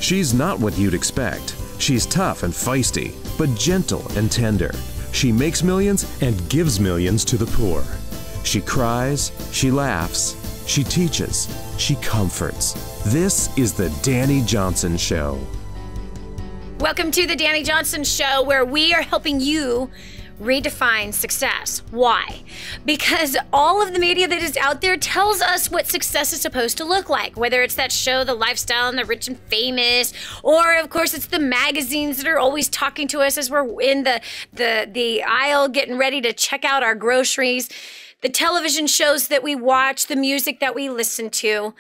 She's not what you'd expect. She's tough and feisty, but gentle and tender. She makes millions and gives millions to the poor. She cries, she laughs, she teaches, she comforts. This is the Dani Johnson Show. Welcome to the Dani Johnson Show, where we are helping you redefine success. Why? Because all of the media that is out there tells us what success is supposed to look like, whether it's that show, The Lifestyle and the Rich and Famous, or of course it's the magazines that are always talking to us as we're in the aisle getting ready to check out our groceries, the television shows that we watch, the music that we listen to.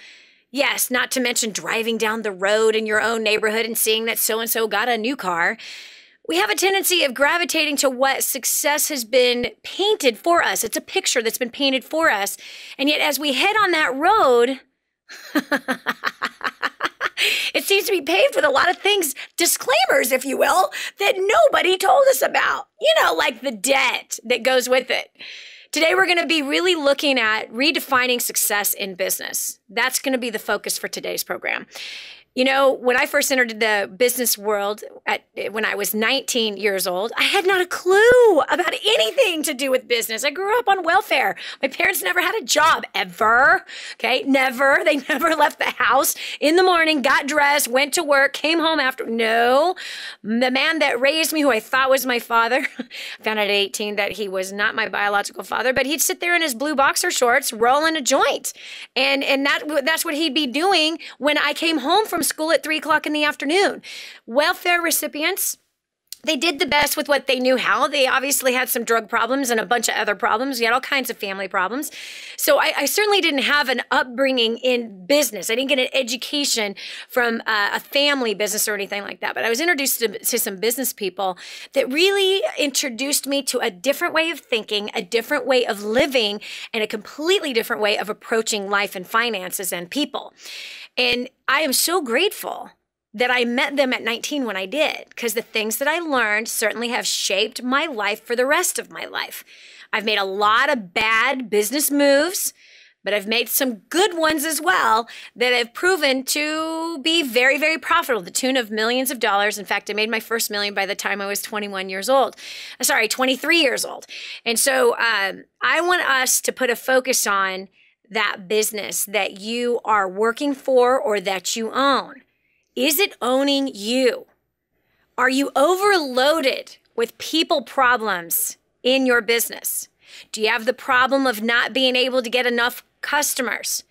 Yes, not to mention driving down the road in your own neighborhood and seeing that so-and-so got a new car. We have a tendency of gravitating to what success has been painted for us. It's a picture that's been painted for us. And yet as we head on that road, it seems to be paved with a lot of things, disclaimers, if you will, that nobody told us about. You know, like the debt that goes with it. Today, we're going to be really looking at redefining success in business. That's going to be the focus for today's program. You know, when I first entered the business world when I was 19 years old, I had not a clue about anything to do with business. I grew up on welfare. My parents never had a job, ever. Okay, never. They never left the house in the morning, got dressed, went to work, came home after. No. The man that raised me, who I thought was my father, found out at 18 that he was not my biological father, but he'd sit there in his blue boxer shorts rolling a joint. And that's what he'd be doing when I came home from school at 3 o'clock in the afternoon. Welfare recipients, they did the best with what they knew how. They obviously had some drug problems and a bunch of other problems. We had all kinds of family problems. So I certainly didn't have an upbringing in business. I didn't get an education from a family business or anything like that. But I was introduced to some business people that really introduced me to a different way of thinking, a different way of living, and a completely different way of approaching life and finances and people. And I am so grateful that I met them at 19 when I did, because the things that I learned certainly have shaped my life for the rest of my life. I've made a lot of bad business moves, but I've made some good ones as well that have proven to be very, very profitable, the tune of millions of dollars. In fact, I made my first million by the time I was 23 years old. And so I want us to put a focus on that business that you are working for or that you own. Is it owning you? Are you overloaded with people problems in your business? Do you have the problem of not being able to get enough customers?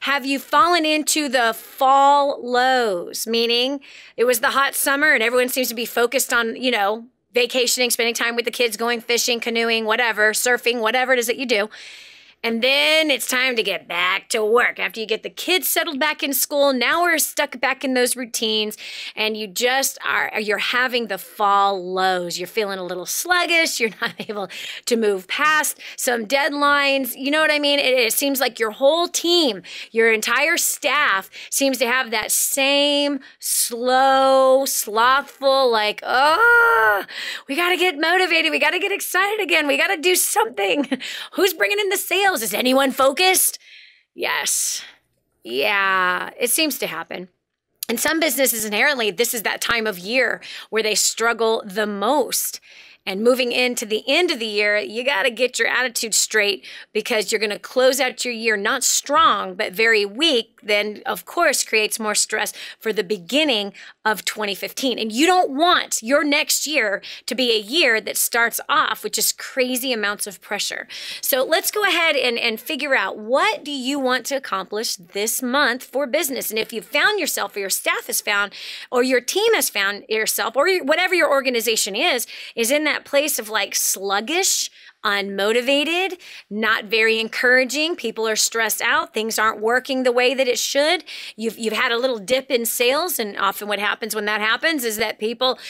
Have you fallen into the fall lows, meaning it was the hot summer and everyone seems to be focused on, you know, vacationing, spending time with the kids, going fishing, canoeing, whatever, surfing, whatever it is that you do. And then it's time to get back to work. After you get the kids settled back in school, now we're stuck back in those routines, and you're having the fall lows. You're feeling a little sluggish. You're not able to move past some deadlines. You know what I mean? It seems like your whole team, your entire staff seems to have that same slow, slothful, like, we got to get motivated. We got to get excited again. We got to do something. Who's bringing in the sales? Is anyone focused? Yes. Yeah, it seems to happen. And some businesses inherently, this is that time of year where they struggle the most. And moving into the end of the year, you got to get your attitude straight, because you're going to close out your year not strong, but very weak. Then, of course, creates more stress for the beginning of 2015. And you don't want your next year to be a year that starts off with just crazy amounts of pressure. So let's go ahead and figure out, what do you want to accomplish this month for business? And if you've found yourself, or your staff has found, or your team has found yourself, or whatever your organization is in that place of like sluggish, unmotivated, not very encouraging. People are stressed out. Things aren't working the way that it should. You've had a little dip in sales, and often what happens when that happens is that people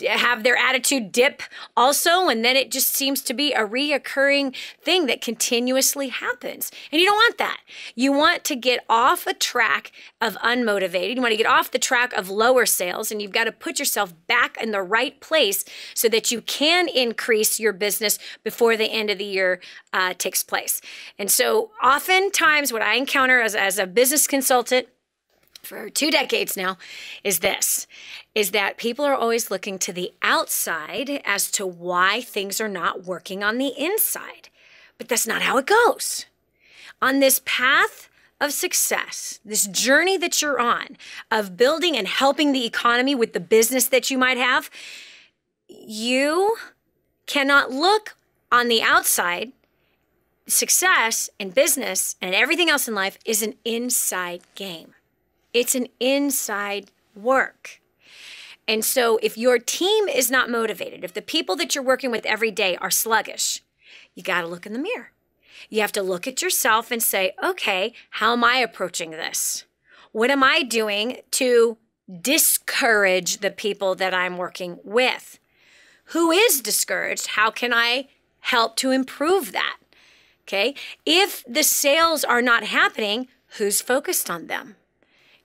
have their attitude dip also, and then it just seems to be a reoccurring thing that continuously happens. And you don't want that. You want to get off a track of unmotivated. You want to get off the track of lower sales, and you've got to put yourself back in the right place so that you can increase your business before the end of the year takes place. And so oftentimes what I encounter as a business consultant, for 2 decades now is that people are always looking to the outside as to why things are not working on the inside. But that's not how it goes. On this path of success, this journey that you're on of building and helping the economy with the business that you might have, you cannot look on the outside. Success in business and everything else in life is an inside game. It's an inside work. And so if your team is not motivated, if the people that you're working with every day are sluggish, you got to look in the mirror. You have to look at yourself and say, okay, how am I approaching this? What am I doing to discourage the people that I'm working with? Who is discouraged? How can I help to improve that? Okay. If the sales are not happening, who's focused on them?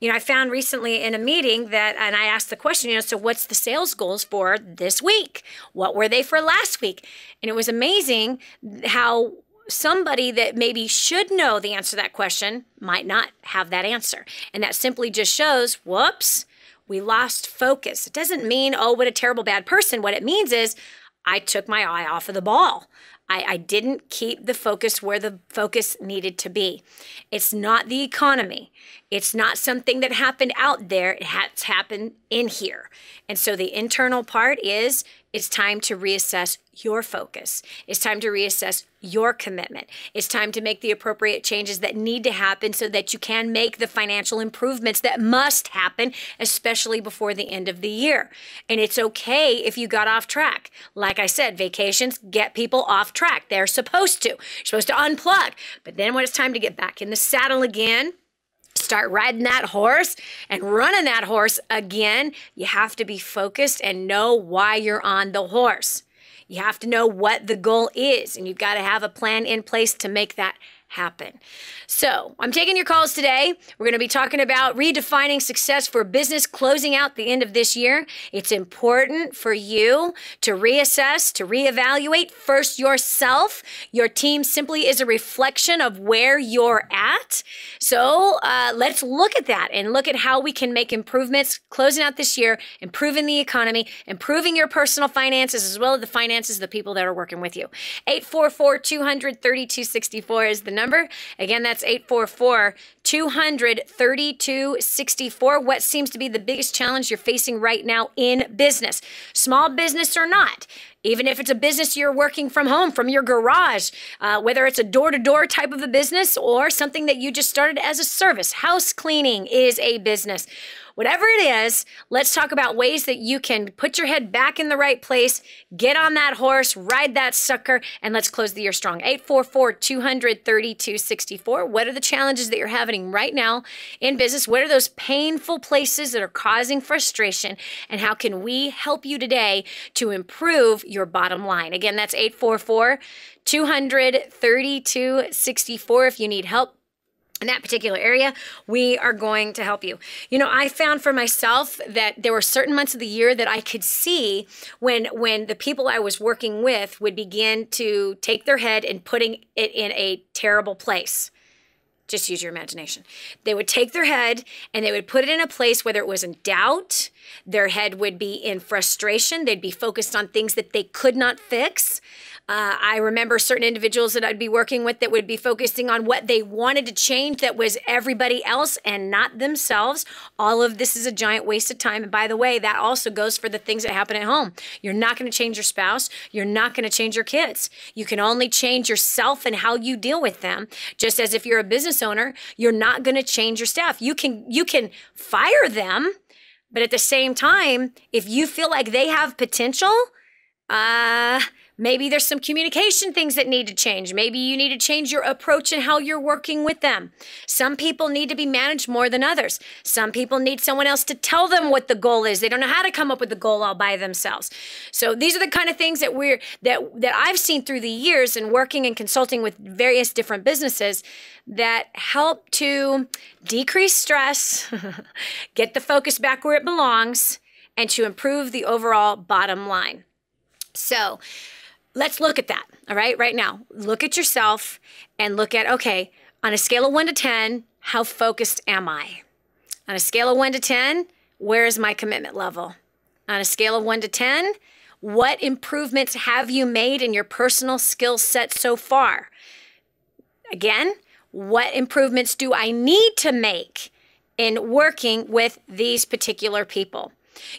I found recently in a meeting and I asked the question, so what's the sales goals for this week? What were they for last week? And it was amazing how somebody that maybe should know the answer to that question might not have that answer. And that simply just shows, whoops, we lost focus. It doesn't mean, oh, what a terrible bad person. What it means is I took my eye off of the ball. I didn't keep the focus where the focus needed to be. It's not the economy. It's not something that happened out there. It has happened in here. And so the internal part is it's time to reassess your focus. It's time to reassess your commitment. It's time to make the appropriate changes that need to happen so that you can make the financial improvements that must happen, especially before the end of the year. And it's okay if you got off track. Like I said, vacations get people off track. They're supposed to. You're supposed to unplug. But then when it's time to get back in the saddle again, start riding that horse and running that horse again, you have to be focused and know why you're on the horse. You have to know what the goal is, and you've got to have a plan in place to make that happen. So I'm taking your calls today. We're going to be talking about redefining success for business, closing out the end of this year. It's important for you to reassess, to reevaluate first yourself. Your team simply is a reflection of where you're at. So let's look at that and look at how we can make improvements closing out this year, improving the economy, improving your personal finances as well as the finances of the people that are working with you. 844-200-3264 is the number. Again, that's 844-200-3264. What seems to be the biggest challenge you're facing right now in business? Small business or not? Even if it's a business you're working from home, from your garage, whether it's a door-to-door type of a business or something that you just started as a service. House cleaning is a business. Whatever it is, let's talk about ways that you can put your head back in the right place, get on that horse, ride that sucker, and let's close the year strong. 844-200-3264. What are the challenges that you're having right now in business? What are those painful places that are causing frustration? And how can we help you today to improve your bottom line? Again, that's 844-200-3264. If you need help in that particular area, we are going to help you. I found for myself that there were certain months of the year that I could see when the people I was working with would begin to take their head and putting it in a terrible place. Just use your imagination. They would take their head and they would put it in a place, whether it was in doubt, their head would be in frustration. They'd be focused on things that they could not fix. I remember certain individuals that I'd be working with that would be focusing on what they wanted to change that was everybody else and not themselves. All of this is a giant waste of time. And by the way, that also goes for the things that happen at home. You're not going to change your spouse. You're not going to change your kids. You can only change yourself and how you deal with them. Just as if you're a business owner, you're not going to change your staff. You can fire them, but at the same time, if you feel like they have potential, maybe there's some communication things that need to change. Maybe you need to change your approach and how you're working with them. Some people need to be managed more than others. Some people need someone else to tell them what the goal is. They don't know how to come up with the goal all by themselves. So these are the kind of things that I've seen through the years in working and consulting with various different businesses that help to decrease stress, get the focus back where it belongs, and to improve the overall bottom line. So let's look at that, all right, right now. Look at yourself and look at, okay, on a scale of 1 to 10, how focused am I? On a scale of 1 to 10, where is my commitment level? On a scale of 1 to 10, what improvements have you made in your personal skill set so far? Again, what improvements do I need to make in working with these particular people?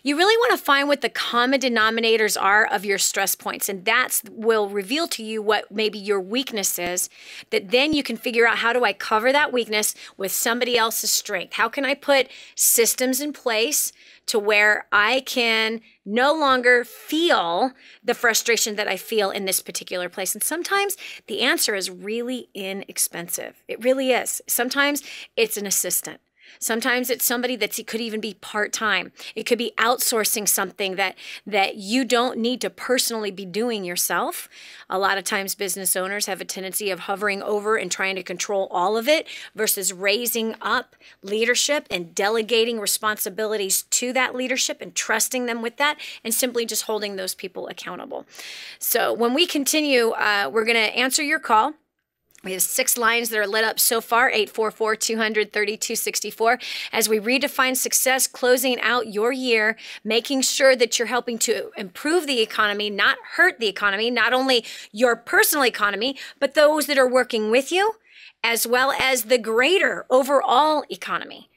You really want to find what the common denominators are of your stress points, and that will reveal to you what maybe your weakness is, that then you can figure out, how do I cover that weakness with somebody else's strength? How can I put systems in place to where I can no longer feel the frustration that I feel in this particular place? And sometimes the answer is really inexpensive. It really is. Sometimes it's an assistant. Sometimes it's somebody it could even be part-time. It could be outsourcing something that you don't need to personally be doing yourself. A lot of times business owners have a tendency of hovering over and trying to control all of it versus raising up leadership and delegating responsibilities to that leadership and trusting them with that and simply just holding those people accountable. So when we continue, we're going to answer your call. We have 6 lines that are lit up so far, 844-200-3264. As we redefine success, closing out your year, making sure that you're helping to improve the economy, not hurt the economy, not only your personal economy, but those that are working with you, as well as the greater overall economy.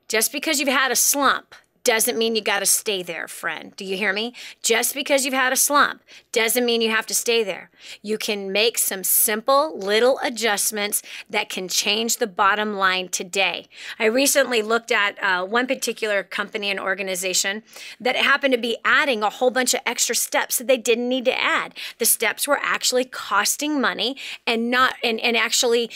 Just because you've had a slump doesn't mean you got to stay there, friend. Do you hear me? Just because you've had a slump doesn't mean you have to stay there. You can make some simple little adjustments that can change the bottom line today. I recently looked at one particular company and organization that happened to be adding a whole bunch of extra steps that they didn't need to add. The steps were actually costing money and actually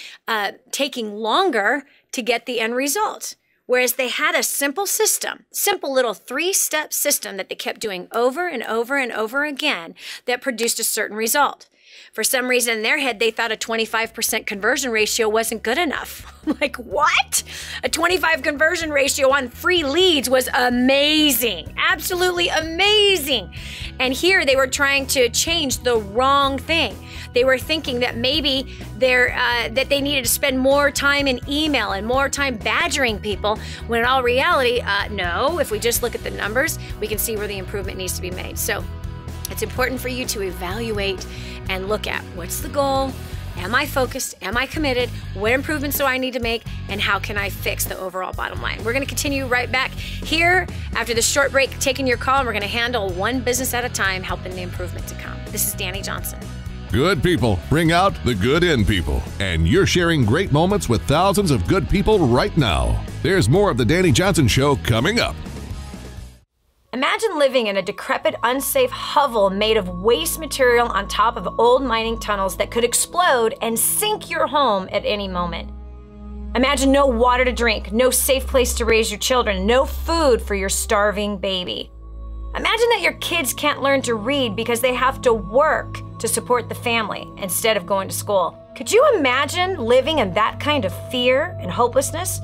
taking longer to get the end result. Whereas they had a simple little 3-step system that they kept doing over and over and over again that produced a certain result. For some reason in their head, they thought a 25% conversion ratio wasn't good enough. Like, what? A 25 conversion ratio on free leads was amazing. Absolutely amazing. And here they were trying to change the wrong thing. They were thinking that maybe that they needed to spend more time in email and more time badgering people, when in all reality, no. If we just look at the numbers, we can see where the improvement needs to be made. So it's important for you to evaluate and look at, what's the goal? Am I focused? Am I committed? What improvements do I need to make? And how can I fix the overall bottom line? We're going to continue right back here after this short break, taking your call, and we're going to handle one business at a time, helping the improvement to come. This is Dani Johnson. Good people bring out the good in people, and you're sharing great moments with thousands of good people right now. There's more of the Dani Johnson Show coming up. Imagine living in a decrepit, unsafe hovel made of waste material on top of old mining tunnels that could explode and sink your home at any moment. Imagine no water to drink, no safe place to raise your children, no food for your starving baby. Imagine that your kids can't learn to read because they have to work to support the family instead of going to school. Could you imagine living in that kind of fear and hopelessness?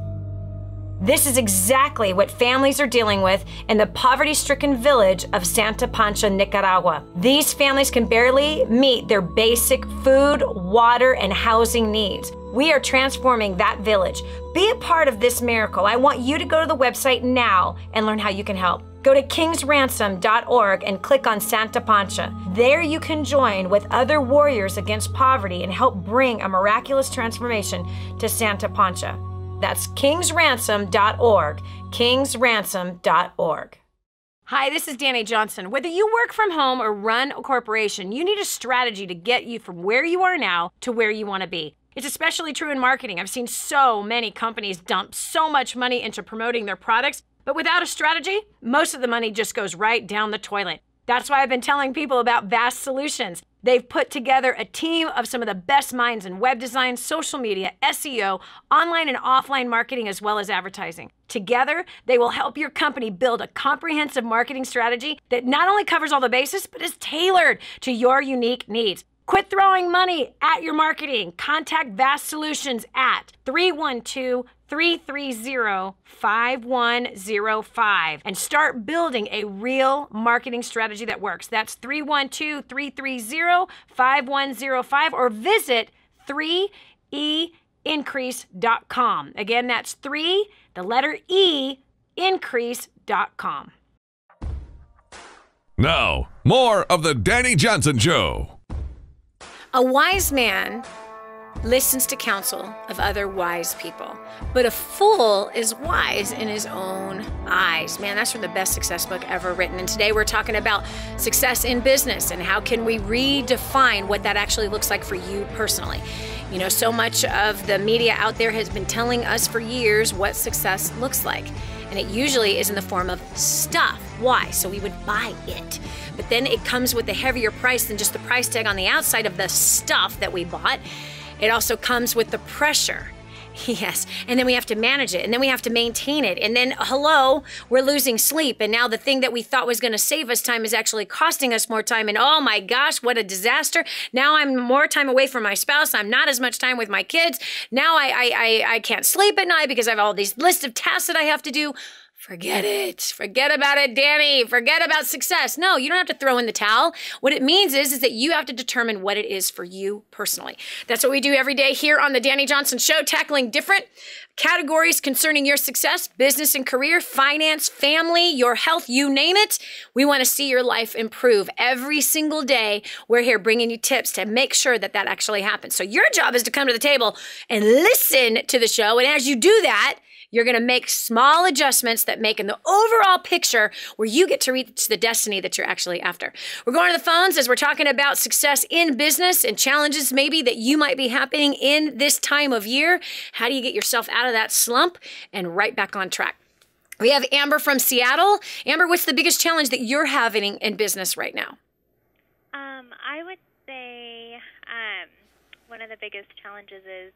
This is exactly what families are dealing with in the poverty-stricken village of Santa Pancha, Nicaragua. These families can barely meet their basic food, water, and housing needs. We are transforming that village. Be a part of this miracle. I want you to go to the website now and learn how you can help. Go to kingsransom.org and click on Santa Pancha. There you can join with other warriors against poverty and help bring a miraculous transformation to Santa Pancha. That's kingsransom.org, kingsransom.org. Hi, this is Dani Johnson. Whether you work from home or run a corporation, you need a strategy to get you from where you are now to where you want to be. It's especially true in marketing. I've seen so many companies dump so much money into promoting their products, but without a strategy, most of the money just goes right down the toilet. That's why I've been telling people about Vast Solutions. They've put together a team of some of the best minds in web design, social media, SEO, online and offline marketing, as well as advertising. Together, they will help your company build a comprehensive marketing strategy that not only covers all the bases, but is tailored to your unique needs. Quit throwing money at your marketing. Contact Vast Solutions at 312-330-5105 and start building a real marketing strategy that works. That's 312-330-5105 or visit 3EES increase.com. Again, that's 3, the letter E, increase.com. Now, more of the Dani Johnson Show. A wise man listens to counsel of other wise people, but a fool is wise in his own eyes. Man, that's from the best success book ever written. And today we're talking about success in business and how can we redefine what that actually looks like for you personally. You know, so much of the media out there has been telling us for years what success looks like. And it usually is in the form of stuff. Why? So we would buy it. But then it comes with a heavier price than just the price tag on the outside of the stuff that we bought. It also comes with the pressure. Yes, and then we have to manage it, and then we have to maintain it, and then, hello, we're losing sleep, and now the thing that we thought was going to save us time is actually costing us more time, and oh my gosh, what a disaster. Now I'm more time away from my spouse. I'm not as much time with my kids. Now I can't sleep at night because I have all these lists of tasks that I have to do. Forget it. Forget about it, Dani. Forget about success. No, you don't have to throw in the towel. What it means is that you have to determine what it is for you personally. That's what we do every day here on the Dani Johnson Show, tackling different categories concerning your success, business and career, finance, family, your health, you name it. We want to see your life improve every single day. We're here bringing you tips to make sure that that actually happens. So your job is to come to the table and listen to the show. And as you do that, you're going to make small adjustments that make in the overall picture where you get to reach the destiny that you're actually after. We're going to the phones as we're talking about success in business and challenges maybe that you might be happening in this time of year. How do you get yourself out of that slump and right back on track? We have Amber from Seattle. Amber, what's the biggest challenge that you're having in business right now? I would say one of the biggest challenges is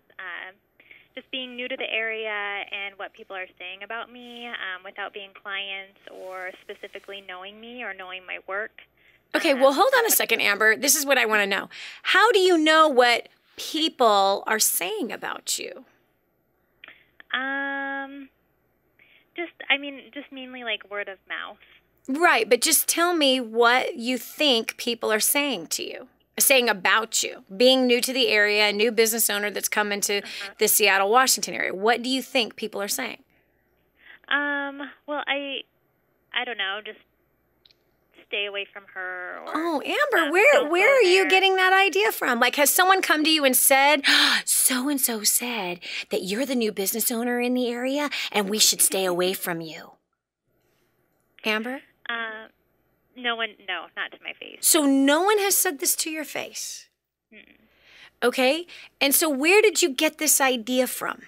just being new to the area and what people are saying about me without being clients or specifically knowing me or knowing my work. Okay, well, hold on a second, Amber. This is what I want to know. How do you know what people are saying about you? Just mainly like word of mouth. Right, but just tell me what you think people are saying to you. Saying about you, being new to the area, a new business owner that's come into the Seattle, Washington area. What do you think people are saying? Well, I don't know, just stay away from her. Or, oh, Amber, where are you getting that idea from? Like, has someone come to you and said, so-and-so said that you're the new business owner in the area and we should stay away from you? Amber? No, not to my face. So no one has said this to your face? Mm-mm. Okay. And so where did you get this idea from?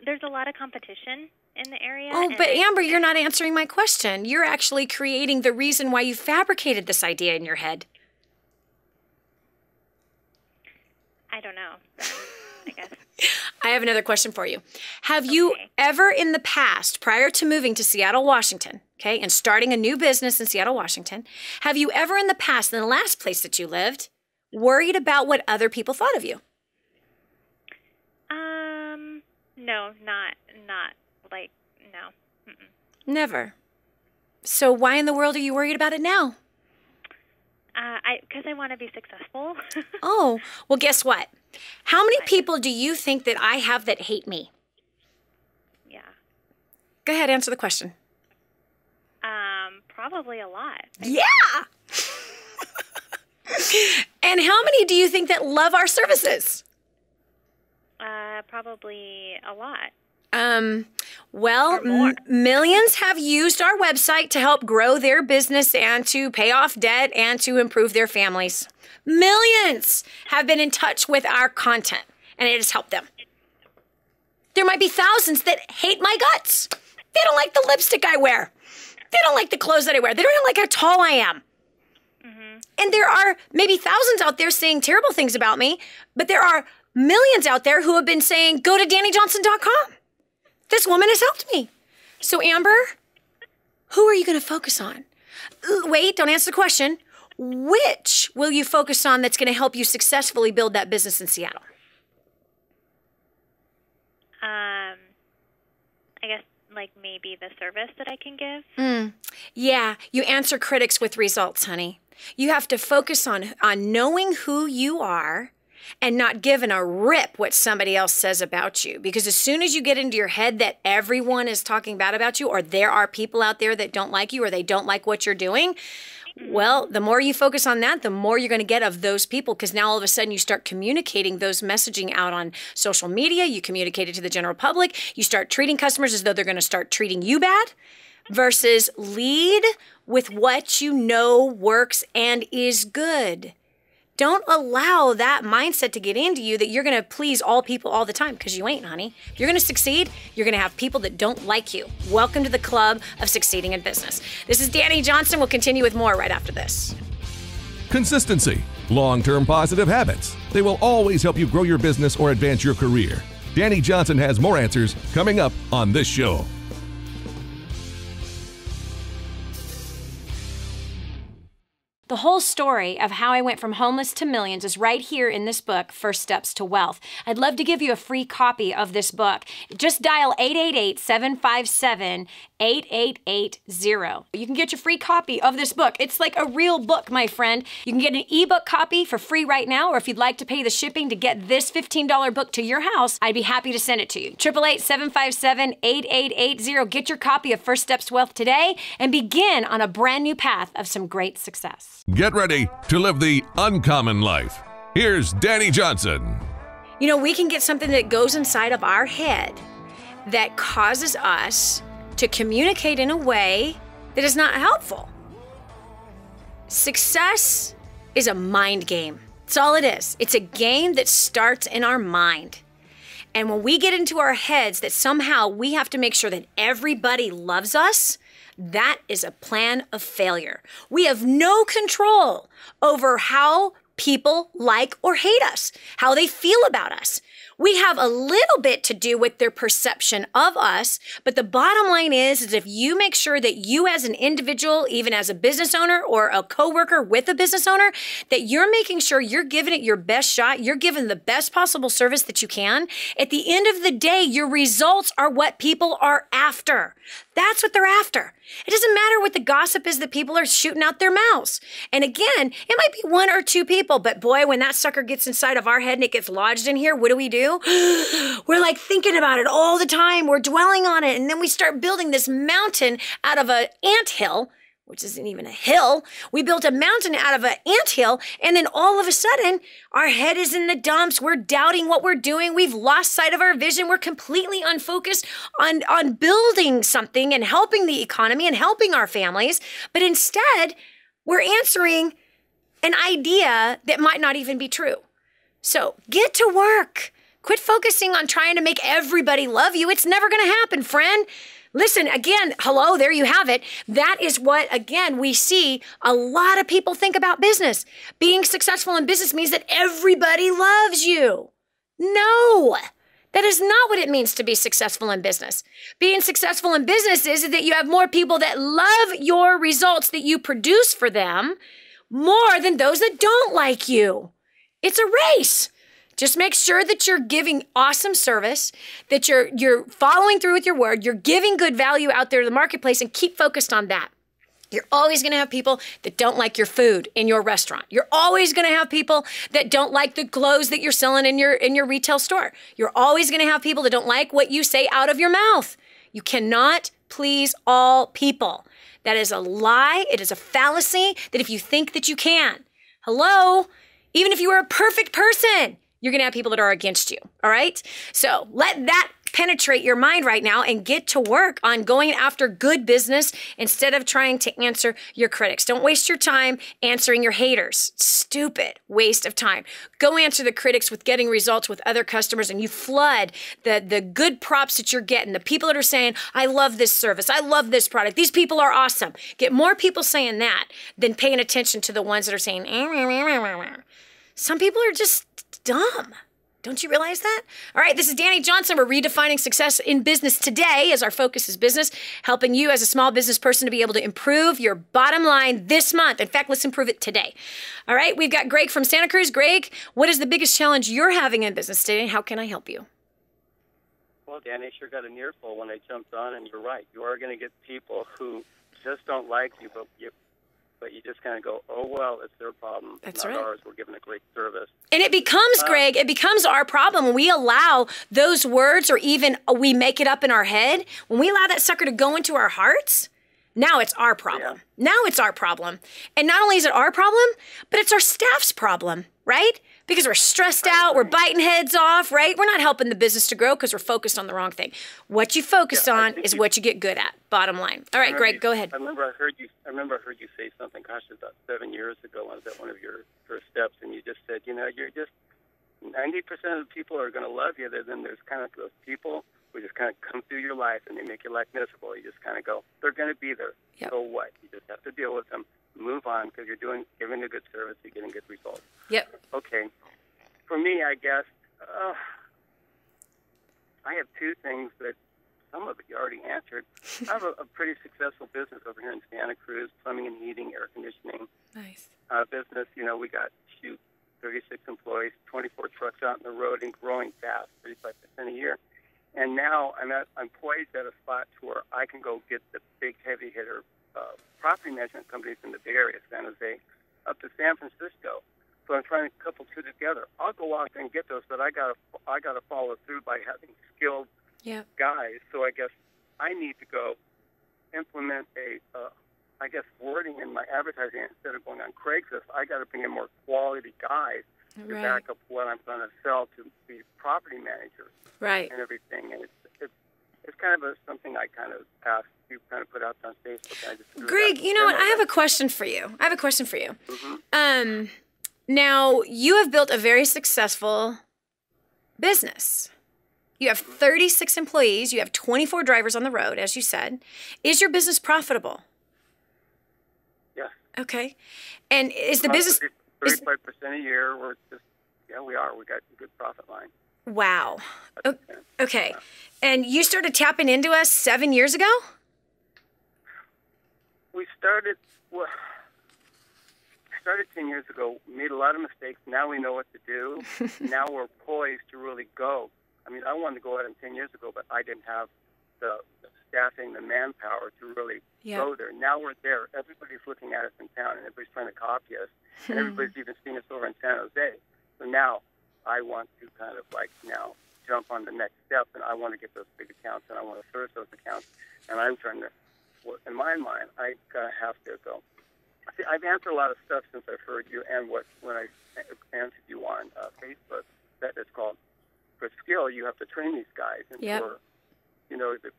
There's a lot of competition in the area. Oh, but Amber, you're not answering my question. You're actually creating the reason why you fabricated this idea in your head. I don't know. I guess. I have another question for you. Have you ever in the past, prior to moving to Seattle, Washington, okay, and starting a new business in Seattle, Washington, have you ever in the past, in the last place that you lived, worried about what other people thought of you? No, not like, no. Mm-mm. Never. So why in the world are you worried about it now? Because I want to be successful. Oh, well, guess what? How many people do you think that I have that hate me? Yeah. Go ahead, answer the question. Probably a lot. Yeah! And how many do you think that love our services? Probably a lot. Millions have used our website to help grow their business and to pay off debt and to improve their families. Millions have been in touch with our content, and it has helped them. There might be thousands that hate my guts. They don't like the lipstick I wear. They don't like the clothes that I wear. They don't like how tall I am. Mm-hmm. And there are maybe thousands out there saying terrible things about me, but there are millions out there who have been saying, go to DaniJohnson.com. This woman has helped me. So, Amber, who are you going to focus on? Wait, don't answer the question. Which will you focus on that's going to help you successfully build that business in Seattle? I guess like maybe the service that I can give. Yeah, you answer critics with results, honey. You have to focus on knowing who you are and not giving a rip what somebody else says about you. Because as soon as you get into your head that everyone is talking bad about you, or there are people out there that don't like you, or they don't like what you're doing, well, the more you focus on that, the more you're going to get of those people, because now all of a sudden you start communicating those messaging out on social media. You communicate it to the general public. You start treating customers as though they're going to start treating you bad, versus lead with what you know works and is good. Don't allow that mindset to get into you that you're going to please all people all the time, because you ain't, honey. If you're going to succeed, you're going to have people that don't like you. Welcome to the club of succeeding in business. This is Dani Johnson. We'll continue with more right after this. Consistency, long-term positive habits. They will always help you grow your business or advance your career. Dani Johnson has more answers coming up on this show. The whole story of how I went from homeless to millions is right here in this book, First Steps to Wealth. I'd love to give you a free copy of this book. Just dial 888-757-8880. You can get your free copy of this book. It's like a real book, my friend. You can get an ebook copy for free right now, or if you'd like to pay the shipping to get this $15 book to your house, I'd be happy to send it to you. 888-757-8880. Get your copy of First Steps to Wealth today and begin on a brand new path of some great success. Get ready to live the uncommon life. Here's Dani Johnson. You know, we can get something that goes inside of our head that causes us to communicate in a way that is not helpful. Success is a mind game. That's all it is. It's a game that starts in our mind. And when we get into our heads that somehow we have to make sure that everybody loves us, that is a plan of failure. We have no control over how people like or hate us, how they feel about us. We have a little bit to do with their perception of us, but the bottom line is if you make sure that you as an individual, even as a business owner or a coworker with a business owner, that you're making sure you're giving it your best shot, you're giving the best possible service that you can, at the end of the day, your results are what people are after. That's what they're after. It doesn't matter what the gossip is that people are shooting out their mouths. And again, it might be one or two people, but boy, when that sucker gets inside of our head and it gets lodged in here, what do? We're like thinking about it all the time. We're dwelling on it. And then we start building this mountain out of an anthill, which isn't even a hill. We built a mountain out of an anthill, and then all of a sudden, our head is in the dumps. We're doubting what we're doing. We've lost sight of our vision. We're completely unfocused on building something and helping the economy and helping our families. But instead, we're answering an idea that might not even be true. So get to work. Quit focusing on trying to make everybody love you. It's never going to happen, friend. Listen, again, hello, there you have it. That is what, again, we see a lot of people think about business. Being successful in business means that everybody loves you. No, that is not what it means to be successful in business. Being successful in business is that you have more people that love your results that you produce for them more than those that don't like you. It's a race. Just make sure that you're giving awesome service, that you're following through with your word, you're giving good value out there to the marketplace, and keep focused on that. You're always going to have people that don't like your food in your restaurant. You're always going to have people that don't like the clothes that you're selling in your retail store. You're always going to have people that don't like what you say out of your mouth. You cannot please all people. That is a lie. It is a fallacy that if you think that you can. Hello? Even if you are a perfect person, you're going to have people that are against you, all right? So let that penetrate your mind right now and get to work on going after good business instead of trying to answer your critics. Don't waste your time answering your haters. Stupid waste of time. Go answer the critics with getting results with other customers, and you flood the good props that you're getting. The people that are saying, I love this service. I love this product. These people are awesome. Get more people saying that than paying attention to the ones that are saying, Some people are just dumb. Don't you realize that? All right, this is Dani Johnson. We're redefining success in business today as our focus is business, helping you as a small business person to be able to improve your bottom line this month. In fact, let's improve it today. All right, we've got Greg from Santa Cruz. Greg, what is the biggest challenge you're having in business today, and how can I help you? Well, Dani, sure got an earful when I jumped on, and you're right. You are going to get people who just don't like you, but but you just kind of go, oh, well, it's their problem. That's not right. ours. We're giving a great service. And it becomes, Greg, it becomes our problem when we allow those words, or even we make it up in our head. When we allow that sucker to go into our hearts, now it's our problem. Yeah. Now it's our problem. And not only is it our problem, but it's our staff's problem, right? Because we're stressed out, we're biting heads off, right? We're not helping the business to grow because we're focused on the wrong thing. What you focus on is what you get good at, bottom line. All right, Greg, go ahead. I remember I heard you say something, gosh, about 7 years ago. I was at one of your first steps, and you just said, you're just 90% of the people are going to love you. Then there's kind of those people who just kind of come through your life and they make your life miserable. You just kind of go, they're going to be there. Yep. So what? You just have to deal with them, move on, because you're giving a good service, you're getting good results. Yep. Okay. For me, I guess, I have two things that some of it you already answered. I have a pretty successful business over here in Santa Cruz, plumbing and heating, air conditioning Nice. business. We got 36 employees, 24 trucks out on the road, and growing fast, 35% a year. And now I'm poised at a spot where I can go get the big heavy hitter property management companies in the Bay Area, San Jose, up to San Francisco. So I'm trying to couple two together. I'll go out there and get those, but I gotta follow through by having skilled Yep. guys. So I guess I need to go implement wording in my advertising instead of going on Craigslist. I got to bring in more quality guys to Right. back up what I'm going to sell to the property managers Right. and everything. And it's kind of something I kind of asked you, kind of put out on Facebook. I just threw it Greg, out you know what? there. I have a question for you. Now, you have built a very successful business. You have 36 employees. You have 24 drivers on the road, as you said. Is your business profitable? Yeah. Okay. And is the business... 35% a year. We are. We got a good profit line. Wow. Okay. And you started tapping into us 7 years ago? We started 10 years ago, made a lot of mistakes. Now we know what to do. Now we're poised to really go. I mean, I wanted to go at it 10 years ago, but I didn't have the staffing, the manpower to really go there. Now we're there. Everybody's looking at us in town, and everybody's trying to copy us. And everybody's even seeing us over in San Jose. So now I want to kind of now jump on the next step, and I want to get those big accounts, and I want to service those accounts. And I'm trying to, in my mind, I have to go. See, I've answered a lot of stuff since I've heard you, and when I answered you on Facebook, that is called, for skill, you have to train these guys. And for,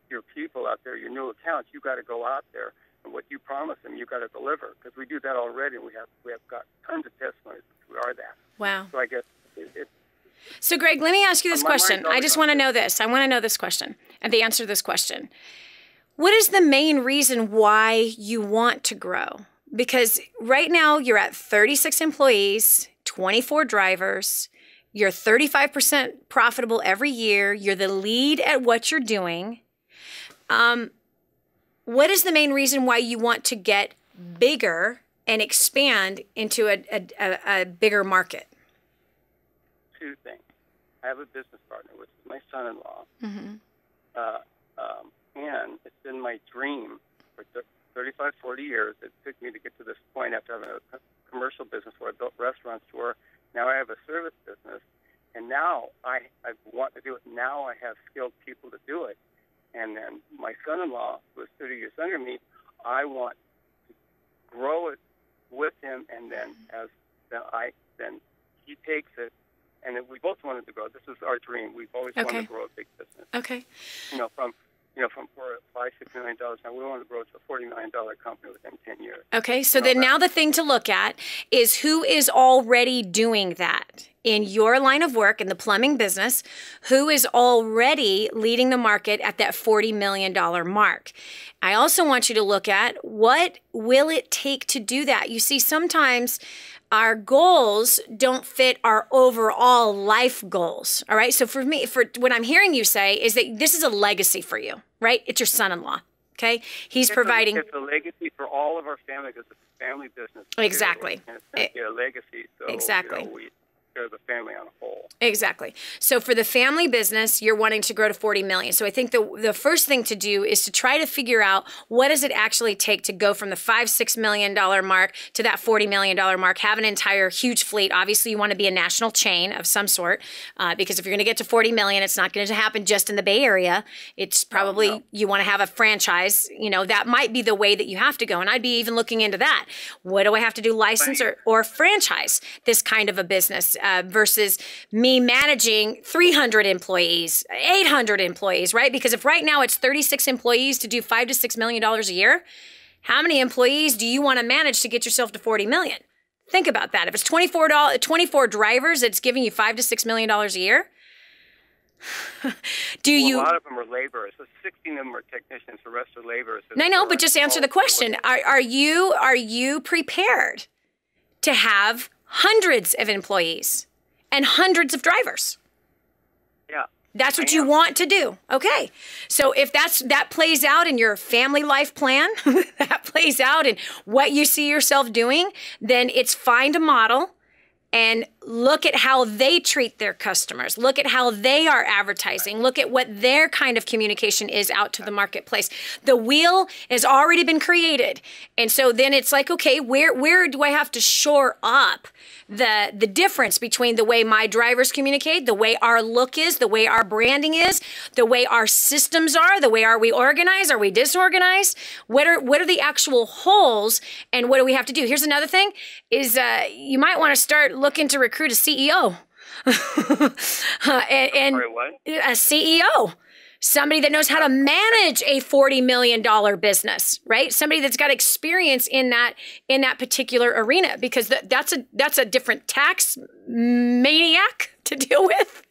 your people out there, your new accounts, you got to go out there, and what you promise them, you got to deliver, because we do that already, and we have got tons of testimonies. We are that. Wow. So I guess So, Greg, let me ask you this My mind's question. I always just on want to this. know this. I want to know this question and the answer to this question. What is the main reason why you want to grow? Because right now you're at 36 employees, 24 drivers. You're 35% profitable every year. You're the lead at what you're doing. What is the main reason why you want to get bigger and expand into a bigger market? Two things. I have a business partner, which is my son-in-law. Mm-hmm. And it's been my dream for 35, 40 years. It took me to get to this point after having a commercial business where I built restaurants to where now I have a service business. And now I want to do it. Now I have skilled people to do it. And then my son-in-law, who is 30 years younger than me, I want to grow it with him. And then then he takes it. And then we both wanted to grow. This is our dream. We've always wanted to grow a big business. Okay. From $5-6 million, now we want to grow to a $40 million company within 10 years. Okay, so then now the thing to look at is who is already doing that in your line of work in the plumbing business, who is already leading the market at that $40 million mark. I also want you to look at what will it take to do that. You see, sometimes our goals don't fit our overall life goals, all right? So for me, for what I'm hearing you say is that this is a legacy for you, right? It's your son-in-law, okay? He's providing... It's a legacy for all of our family because it's a family business. Exactly. And it's going to be a legacy. So, exactly. care of the family on a whole. Exactly. So for the family business, you're wanting to grow to 40 million. So I think the first thing to do is to try to figure out what does it actually take to go from the $5-6 million mark to that $40 million mark, have an entire huge fleet. Obviously, you want to be a national chain of some sort, because if you're going to get to 40 million, it's not going to happen just in the Bay Area. It's probably, you want to have a franchise, that might be the way that you have to go. And I'd be even looking into that. What do I have to do, license or franchise this kind of a business versus me managing 300 employees, 800 employees, right? Because if right now it's 36 employees to do $5-6 million a year, how many employees do you want to manage to get yourself to 40 million? Think about that. If it's 24 drivers, it's giving you $5-6 million a year. A lot of them are laborers. So 16 of them are technicians. The rest are laborers. I know, but just answer the question. Are you prepared to have hundreds of employees and hundreds of drivers? Yeah. That's what you want to do. Okay. So if that plays out in your family life plan, that plays out in what you see yourself doing, then it's find a model and look at how they treat their customers. Look at how they are advertising. Look at what their kind of communication is out to the marketplace. The wheel has already been created. And so then it's like, okay, where do I have to shore up the difference between the way my drivers communicate, the way our look is, the way our branding is, the way our systems are, the way are we organized, are we disorganized? What are the actual holes, and what do we have to do? Here's another thing is you might want to start looking to recruit a CEO. and a CEO. Somebody that knows how to manage a $40 million business, right? Somebody that's got experience in that particular arena, because that's a different tax maniac to deal with.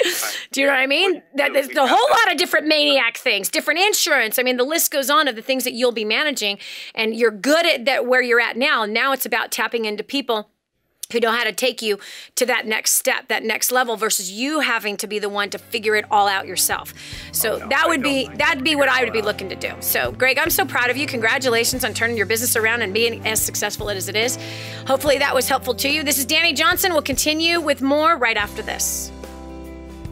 Do you know what I mean? There's a whole lot of different maniac things, different insurance. I mean, the list goes on of the things that you'll be managing, and you're good at that where you're at now. Now it's about tapping into people who know how to take you to that next step, that next level, versus you having to be the one to figure it all out yourself. So that'd be what I would be looking to do. So Greg, I'm so proud of you. Congratulations on turning your business around and being as successful as it is. Hopefully that was helpful to you. This is Dani Johnson. We'll continue with more right after this.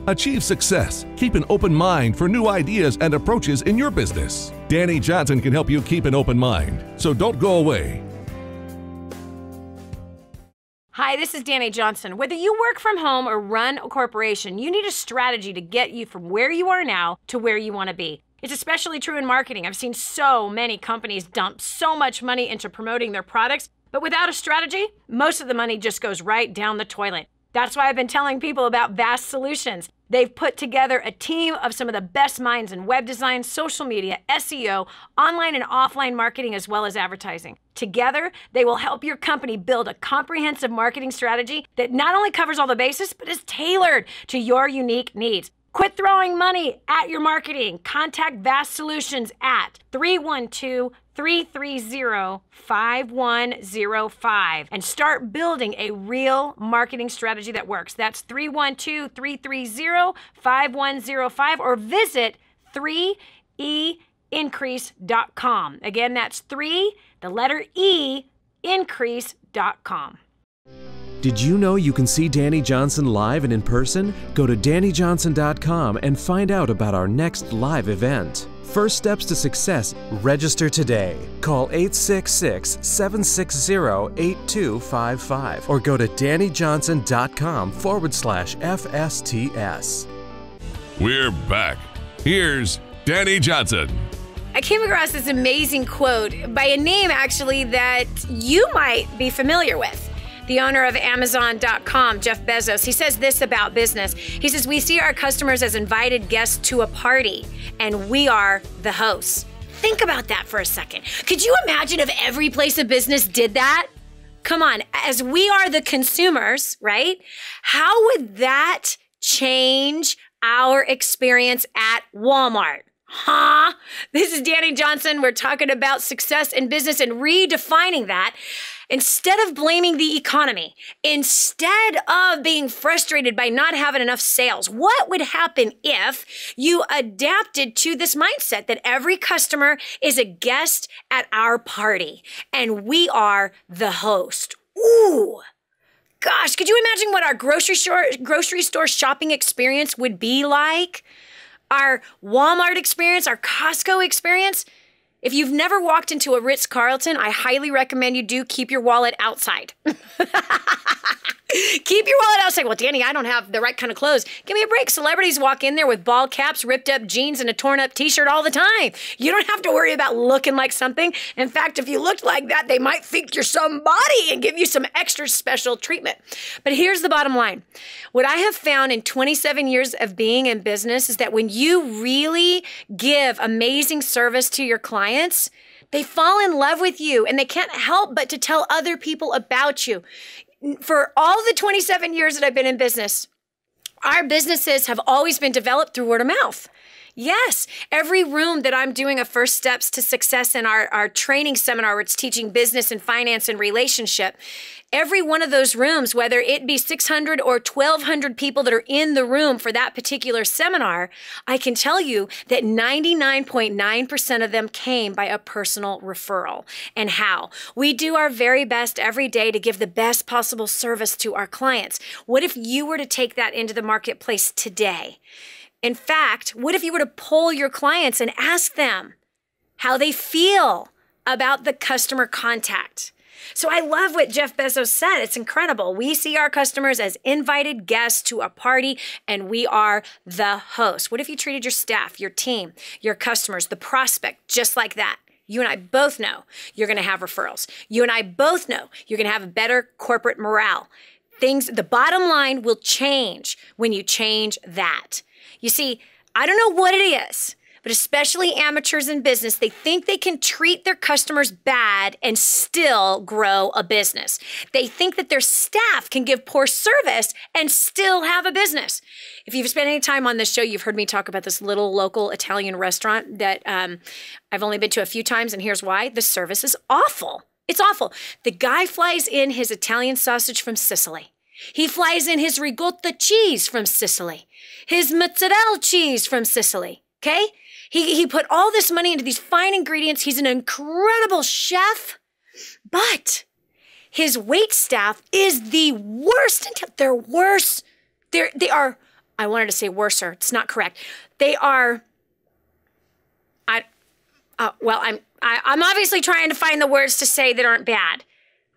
Achieve success. Keep an open mind for new ideas and approaches in your business. Dani Johnson can help you keep an open mind. So don't go away. Hi, this is Dani Johnson. Whether you work from home or run a corporation, you need a strategy to get you from where you are now to where you want to be. It's especially true in marketing. I've seen so many companies dump so much money into promoting their products, but without a strategy, most of the money just goes right down the toilet. That's why I've been telling people about Vast Solutions. They've put together a team of some of the best minds in web design, social media, SEO, online and offline marketing, as well as advertising. Together, they will help your company build a comprehensive marketing strategy that not only covers all the bases, but is tailored to your unique needs. Quit throwing money at your marketing. Contact Vast Solutions at 312-330-5105 and start building a real marketing strategy that works. That's 312-330-5105 or visit 3eincrease.com. Again, that's 3, the letter E, increase.com. Did you know you can see Dani Johnson live and in person? Go to DaniJohnson.com and find out about our next live event. First steps to success. Register today. Call 866-760-8255 or go to DaniJohnson.com/FSTS. We're back. Here's Dani Johnson. I came across this amazing quote by a name actually that you might be familiar with. The owner of Amazon.com, Jeff Bezos, he says this about business. He says, we see our customers as invited guests to a party, and we are the hosts. Think about that for a second. Could you imagine if every place of business did that? Come on, as we are the consumers, right? How would that change our experience at Walmart? Huh? This is Dani Johnson. We're talking about success in business and redefining that. Instead of blaming the economy, instead of being frustrated by not having enough sales, what would happen if you adapted to this mindset that every customer is a guest at our party and we are the host? Ooh, gosh, could you imagine what our grocery store shopping experience would be like? Our Walmart experience, our Costco experience? If you've never walked into a Ritz-Carlton, I highly recommend you do. Keep your wallet outside. Keep your wallet outside. Well, Dani, I don't have the right kind of clothes. Give me a break. Celebrities walk in there with ball caps, ripped up jeans, and a torn up t-shirt all the time. You don't have to worry about looking like something. In fact, if you looked like that, they might think you're somebody and give you some extra special treatment. But here's the bottom line. What I have found in 27 years of being in business is that when you really give amazing service to your clients, they fall in love with you and they can't help but to tell other people about you. For all the 27 years that I've been in business, our businesses have always been developed through word of mouth. Yes, every room that I'm doing a First Steps to Success in our training seminar where it's teaching business and finance and relationship, every one of those rooms, whether it be 600 or 1,200 people that are in the room for that particular seminar, I can tell you that 99.9% of them came by a personal referral. And how? We do our very best every day to give the best possible service to our clients. What if you were to take that into the marketplace today? In fact, what if you were to poll your clients and ask them how they feel about the customer contact? So I love what Jeff Bezos said. It's incredible. We see our customers as invited guests to a party, and we are the host. What if you treated your staff, your team, your customers, the prospect just like that? You and I both know you're going to have referrals. You and I both know you're going to have a better corporate morale. The bottom line will change when you change that. You see, I don't know what it is, but especially amateurs in business, they think they can treat their customers bad and still grow a business. They think that their staff can give poor service and still have a business. If you've spent any time on this show, you've heard me talk about this little local Italian restaurant that I've only been to a few times, and here's why. The service is awful. It's awful. The guy flies in his Italian sausage from Sicily. He flies in his ricotta cheese from Sicily, his mozzarella cheese from Sicily, okay? He put all this money into these fine ingredients. He's an incredible chef, but his wait staff is the worst. They're worse. They are, I wanted to say worser. It's not correct. They are, I'm obviously trying to find the words to say that aren't bad.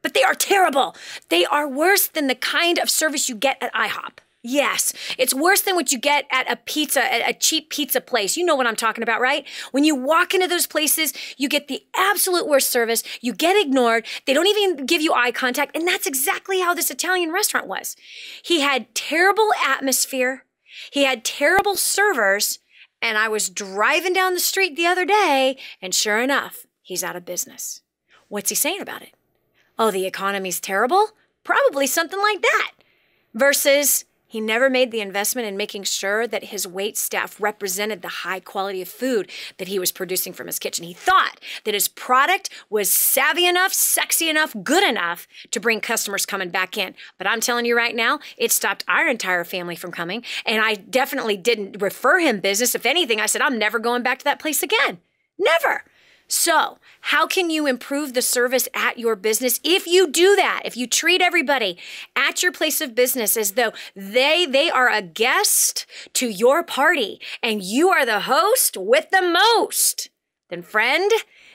But they are terrible. They are worse than the kind of service you get at IHOP. Yes, it's worse than what you get at a cheap pizza place. You know what I'm talking about, right? When you walk into those places, you get the absolute worst service. You get ignored. They don't even give you eye contact. And that's exactly how this Italian restaurant was. He had terrible atmosphere. He had terrible servers. And I was driving down the street the other day, and sure enough, he's out of business. What's he saying about it? Oh, the economy's terrible? Probably something like that. Versus he never made the investment in making sure that his wait staff represented the high quality of food that he was producing from his kitchen. He thought that his product was savvy enough, sexy enough, good enough to bring customers coming back in. But I'm telling you right now, it stopped our entire family from coming. And I definitely didn't refer him business. If anything, I said, I'm never going back to that place again. Never. So how can you improve the service at your business? If you do that, if you treat everybody at your place of business as though they are a guest to your party and you are the host with the most, then friend,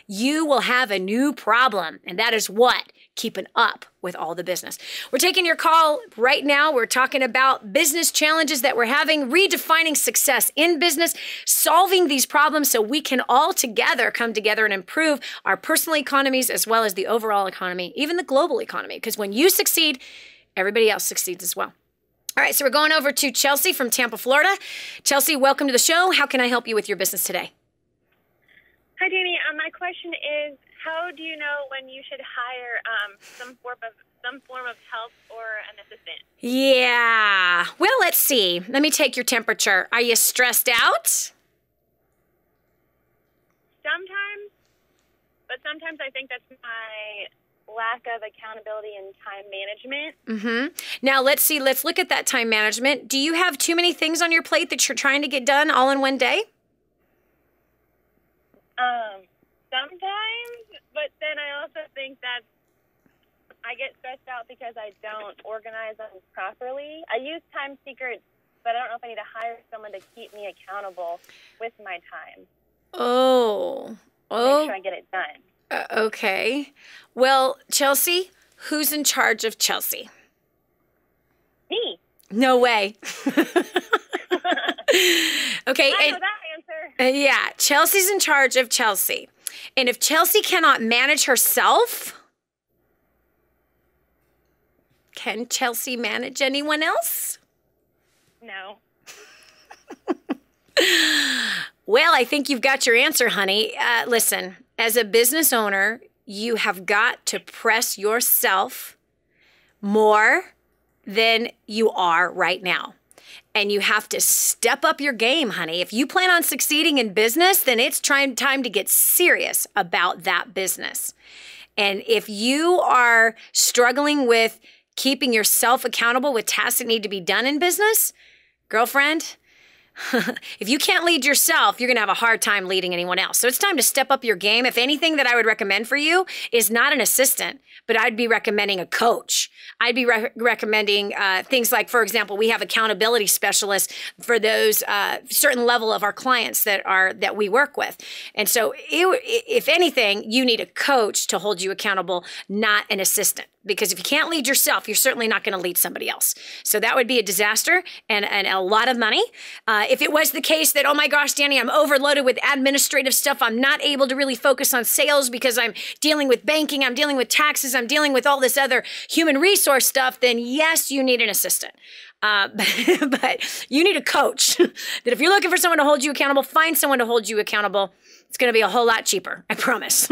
you will have a new problem. And that is what? Keeping up with all the business. We're taking your call right now. We're talking about business challenges that we're having, redefining success in business, solving these problems so we can all together come together and improve our personal economies as well as the overall economy, even the global economy. Because when you succeed, everybody else succeeds as well. All right, so we're going over to Chelsea from Tampa, Florida. Chelsea, welcome to the show. How can I help you with your business today? Hi, Dani. My question is, how do you know when you should hire some form of help or an assistant? Yeah. Well, let's see. Let me take your temperature. Are you stressed out? Sometimes, but sometimes I think that's my lack of accountability and time management. Mm-hmm. Now, let's see. Let's look at that time management. Do you have too many things on your plate that you're trying to get done all in one day? Sometimes, but then I also think that's I get stressed out because I don't organize them properly. I use time secrets, but I don't know if I need to hire someone to keep me accountable with my time. Oh. Make sure I get it done. Okay. Well, Chelsea, who's in charge of Chelsea? Me. No way. Okay. I know that answer. Yeah, Chelsea's in charge of Chelsea. And if Chelsea cannot manage herself, can Chelsea manage anyone else? No. Well, I think you've got your answer, honey. Listen, as a business owner, you have got to press yourself more than you are right now. And you have to step up your game, honey. If you plan on succeeding in business, then it's time to get serious about that business. And if you are struggling with keeping yourself accountable with tasks that need to be done in business, girlfriend, if you can't lead yourself, you're going to have a hard time leading anyone else. So it's time to step up your game. If anything that I would recommend for you is not an assistant, but I'd be recommending a coach. I'd be recommending things like, for example, we have accountability specialists for those certain level of our clients that we work with. And so if anything, you need a coach to hold you accountable, not an assistant. Because if you can't lead yourself, you're certainly not going to lead somebody else. So that would be a disaster and a lot of money. If it was the case that, oh my gosh, Dani, I'm overloaded with administrative stuff. I'm not able to really focus on sales because I'm dealing with banking, I'm dealing with taxes, I'm dealing with all this other human resource stuff, then yes, you need an assistant. But you need a coach. That if you're looking for someone to hold you accountable, find someone to hold you accountable. It's going to be a whole lot cheaper, I promise,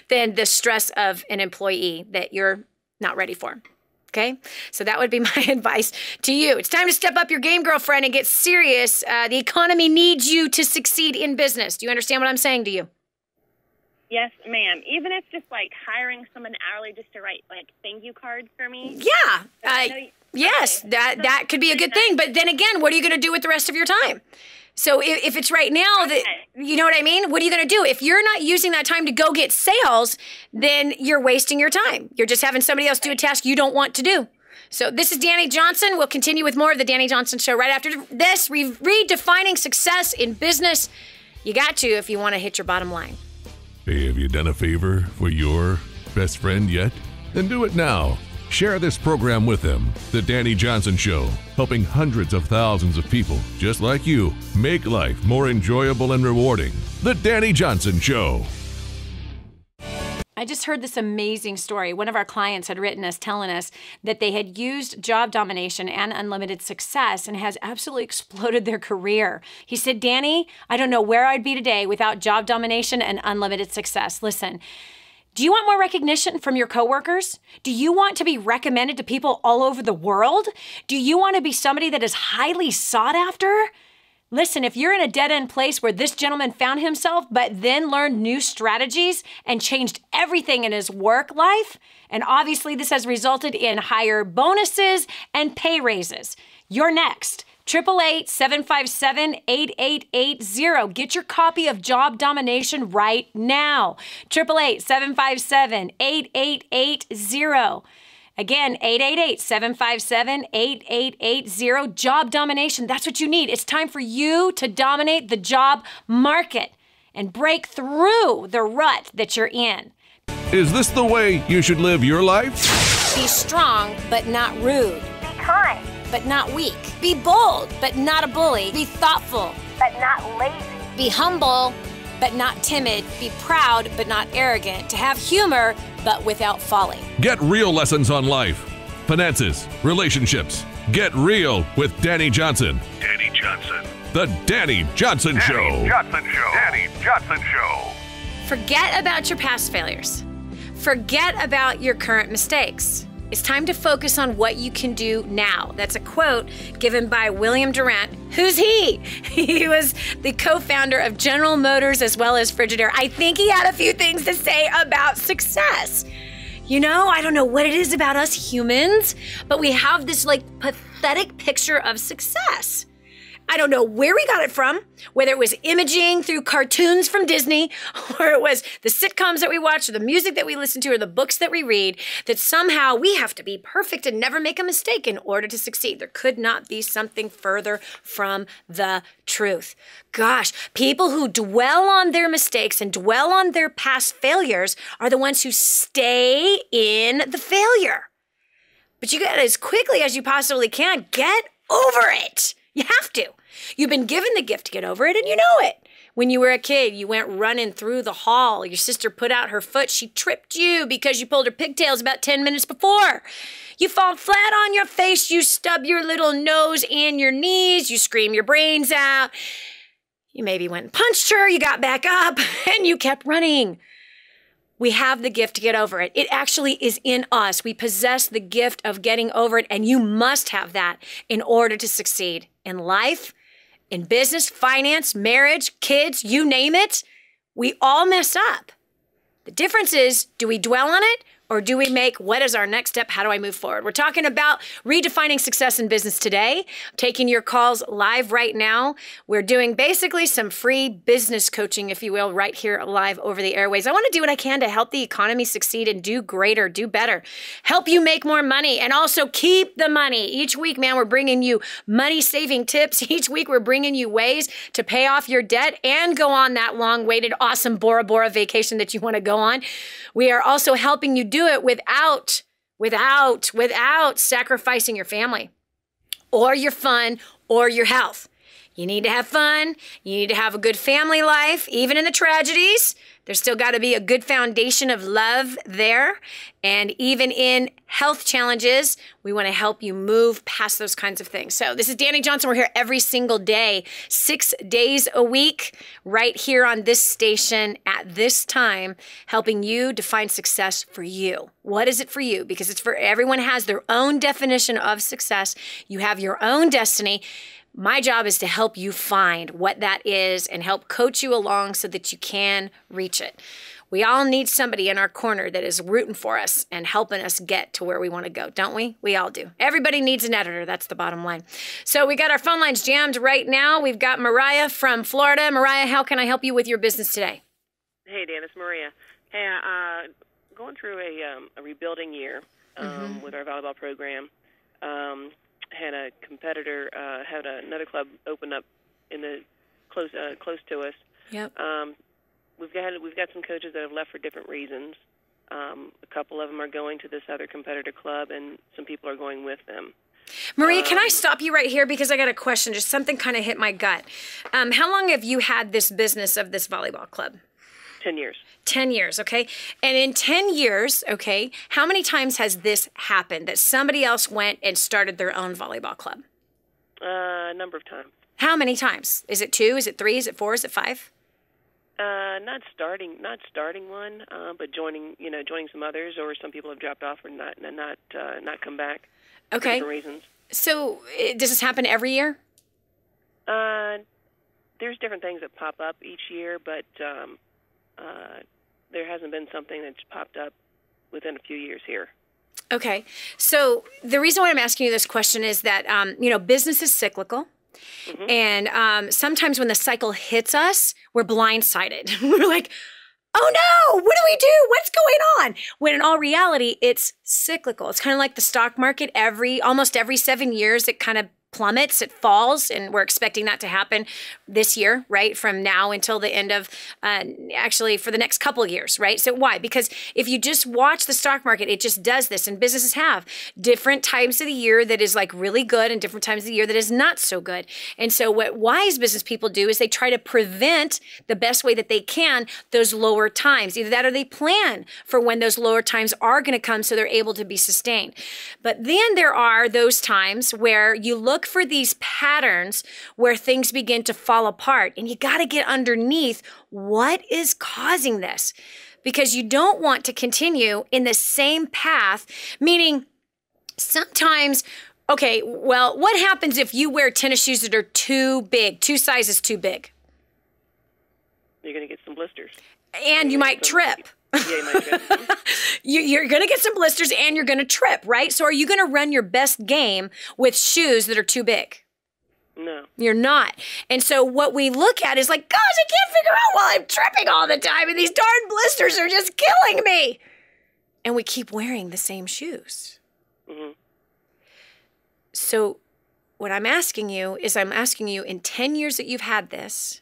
than the stress of an employee that you're not ready for. Okay? So that would be my advice to you. It's time to step up your game, girlfriend, and get serious. The economy needs you to succeed in business. Do you understand what I'm saying to you? Yes, ma'am. Even if just like hiring someone hourly just to write like thank you cards for me. Yeah. Yes, that could be a good thing. But then again, what are you going to do with the rest of your time? So if it's right now, that you know what I mean? What are you going to do? If you're not using that time to go get sales, then you're wasting your time. You're just having somebody else do a task you don't want to do. So this is Dani Johnson. We'll continue with more of the Dani Johnson Show right after this. Redefining success in business. You got to if you want to hit your bottom line. Hey, have you done a favor for your best friend yet? Then do it now. Share this program with them. The Dani Johnson Show, helping hundreds of thousands of people just like you make life more enjoyable and rewarding. The Dani Johnson Show. I just heard this amazing story. One of our clients had written us telling us that they had used job domination and unlimited success and has absolutely exploded their career. He said, Dani, I don't know where I'd be today without job domination and unlimited success. Listen, do you want more recognition from your coworkers? Do you want to be recommended to people all over the world? Do you want to be somebody that is highly sought after? Listen, if you're in a dead-end place where this gentleman found himself, but then learned new strategies and changed everything in his work life, and obviously this has resulted in higher bonuses and pay raises, you're next. 888-757-8880. Get your copy of Job Domination right now. 888-757-8880. Again, 888-757-8880. Job Domination. That's what you need. It's time for you to dominate the job market and break through the rut that you're in. Is this the way you should live your life? Be strong, but not rude. Be kind, but not weak. Be bold, but not a bully. Be thoughtful, but not lazy. be humble, but not timid. Be proud, but not arrogant. To have humor, but without folly. Get real lessons on life, finances, relationships. Get real with Dani Johnson. Dani Johnson. The Dani Johnson Show. Dani Johnson Show. Dani Johnson Show. Forget about your past failures. Forget about your current mistakes. It's time to focus on what you can do now. That's a quote given by William Durant. Who's he? He was the co-founder of General Motors as well as Frigidaire. I think he had a few things to say about success. You know, I don't know what it is about us humans, but we have this like pathetic picture of success. I don't know where we got it from, whether it was imaging through cartoons from Disney, or it was the sitcoms that we watch, or the music that we listen to, or the books that we read, that somehow we have to be perfect and never make a mistake in order to succeed. There could not be something further from the truth. Gosh, people who dwell on their mistakes and dwell on their past failures are the ones who stay in the failure. But you got to, as quickly as you possibly can, get over it. You have to. You've been given the gift to get over it, and you know it. When you were a kid, you went running through the hall. Your sister put out her foot. She tripped you because you pulled her pigtails about 10 minutes before. You fall flat on your face. You stub your little nose and your knees. You scream your brains out. You maybe went and punched her. You got back up, and you kept running. We have the gift to get over it. It actually is in us. We possess the gift of getting over it, and you must have that in order to succeed in life, in business, finance, marriage, kids, you name it. We all mess up. The difference is, do we dwell on it, or do we make, what is our next step? How do I move forward? We're talking about redefining success in business today. I'm taking your calls live right now. We're doing basically some free business coaching, if you will, right here live over the airways. I want to do what I can to help the economy succeed and do greater, do better, help you make more money, and also keep the money. Each week, man, we're bringing you money-saving tips. Each week, we're bringing you ways to pay off your debt and go on that long-awaited, awesome Bora Bora vacation that you want to go on. We are also helping you do it without sacrificing your family or your fun or your health. You need to have fun. You need to have a good family life, even in the tragedies. There's still got to be a good foundation of love there. And even in health challenges, we want to help you move past those kinds of things. So this is Dani Johnson. We're here every single day, 6 days a week, right here on this station at this time, helping you define success for you. What is it for you? Because it's for everyone has their own definition of success. You have your own destiny. My job is to help you find what that is and help coach you along so that you can reach it. We all need somebody in our corner that is rooting for us and helping us get to where we want to go, don't we? We all do. Everybody needs an editor. That's the bottom line. So we got our phone lines jammed right now. We've got Mariah from Florida. Mariah, how can I help you with your business today? Hey, Dan, it's Maria. Hey, going through a rebuilding year with our volleyball program. Had a competitor, had another club open up in the close to us. Yep. We've got some coaches that have left for different reasons. A couple of them are going to this other competitor club, and some people are going with them. Maria, can I stop you right here because I got a question? Just something kind of hit my gut. How long have you had this business of this volleyball club? 10 years. 10 years, okay? And in 10 years, okay, how many times has this happened that somebody else went and started their own volleyball club? A number of times. How many times? Is it 2? Is it 3? Is it 4? Is it 5? Not starting one, but joining some others, or some people have dropped off or not come back. Okay. For different reasons. So does this happen every year? There's different things that pop up each year, but there hasn't been something that's popped up within a few years here. Okay. So the reason why I'm asking you this question is that, business is cyclical. Mm-hmm. And sometimes when the cycle hits us, we're blindsided. We're like, oh no, what do we do? What's going on? When in all reality, it's cyclical. It's kind of like the stock market. Almost every 7 years, it kind of plummets, it falls, and we're expecting that to happen this year, right? From now until the end of, actually for the next couple of years, right? So why? Because if you just watch the stock market, it just does this, and businesses have different times of the year that is like really good and different times of the year that is not so good. And so what wise business people do is they try to prevent the best way that they can those lower times. Either that or they plan for when those lower times are going to come so they're able to be sustained. But then there are those times where you look for these patterns where things begin to fall apart, and you got to get underneath what is causing this, because you don't want to continue in the same path, meaning sometimes, okay, well, what happens if you wear tennis shoes that are too big, 2 sizes too big? You're going to get some blisters. And you might trip. Yeah, you might trip. You're going to get some blisters and you're going to trip, right? So are you going to run your best game with shoes that are too big? No. You're not. And so what we look at is like, gosh, I can't figure out why I'm tripping all the time and these darn blisters are just killing me. And we keep wearing the same shoes. Mm-hmm. So what I'm asking you is in 10 years that you've had this,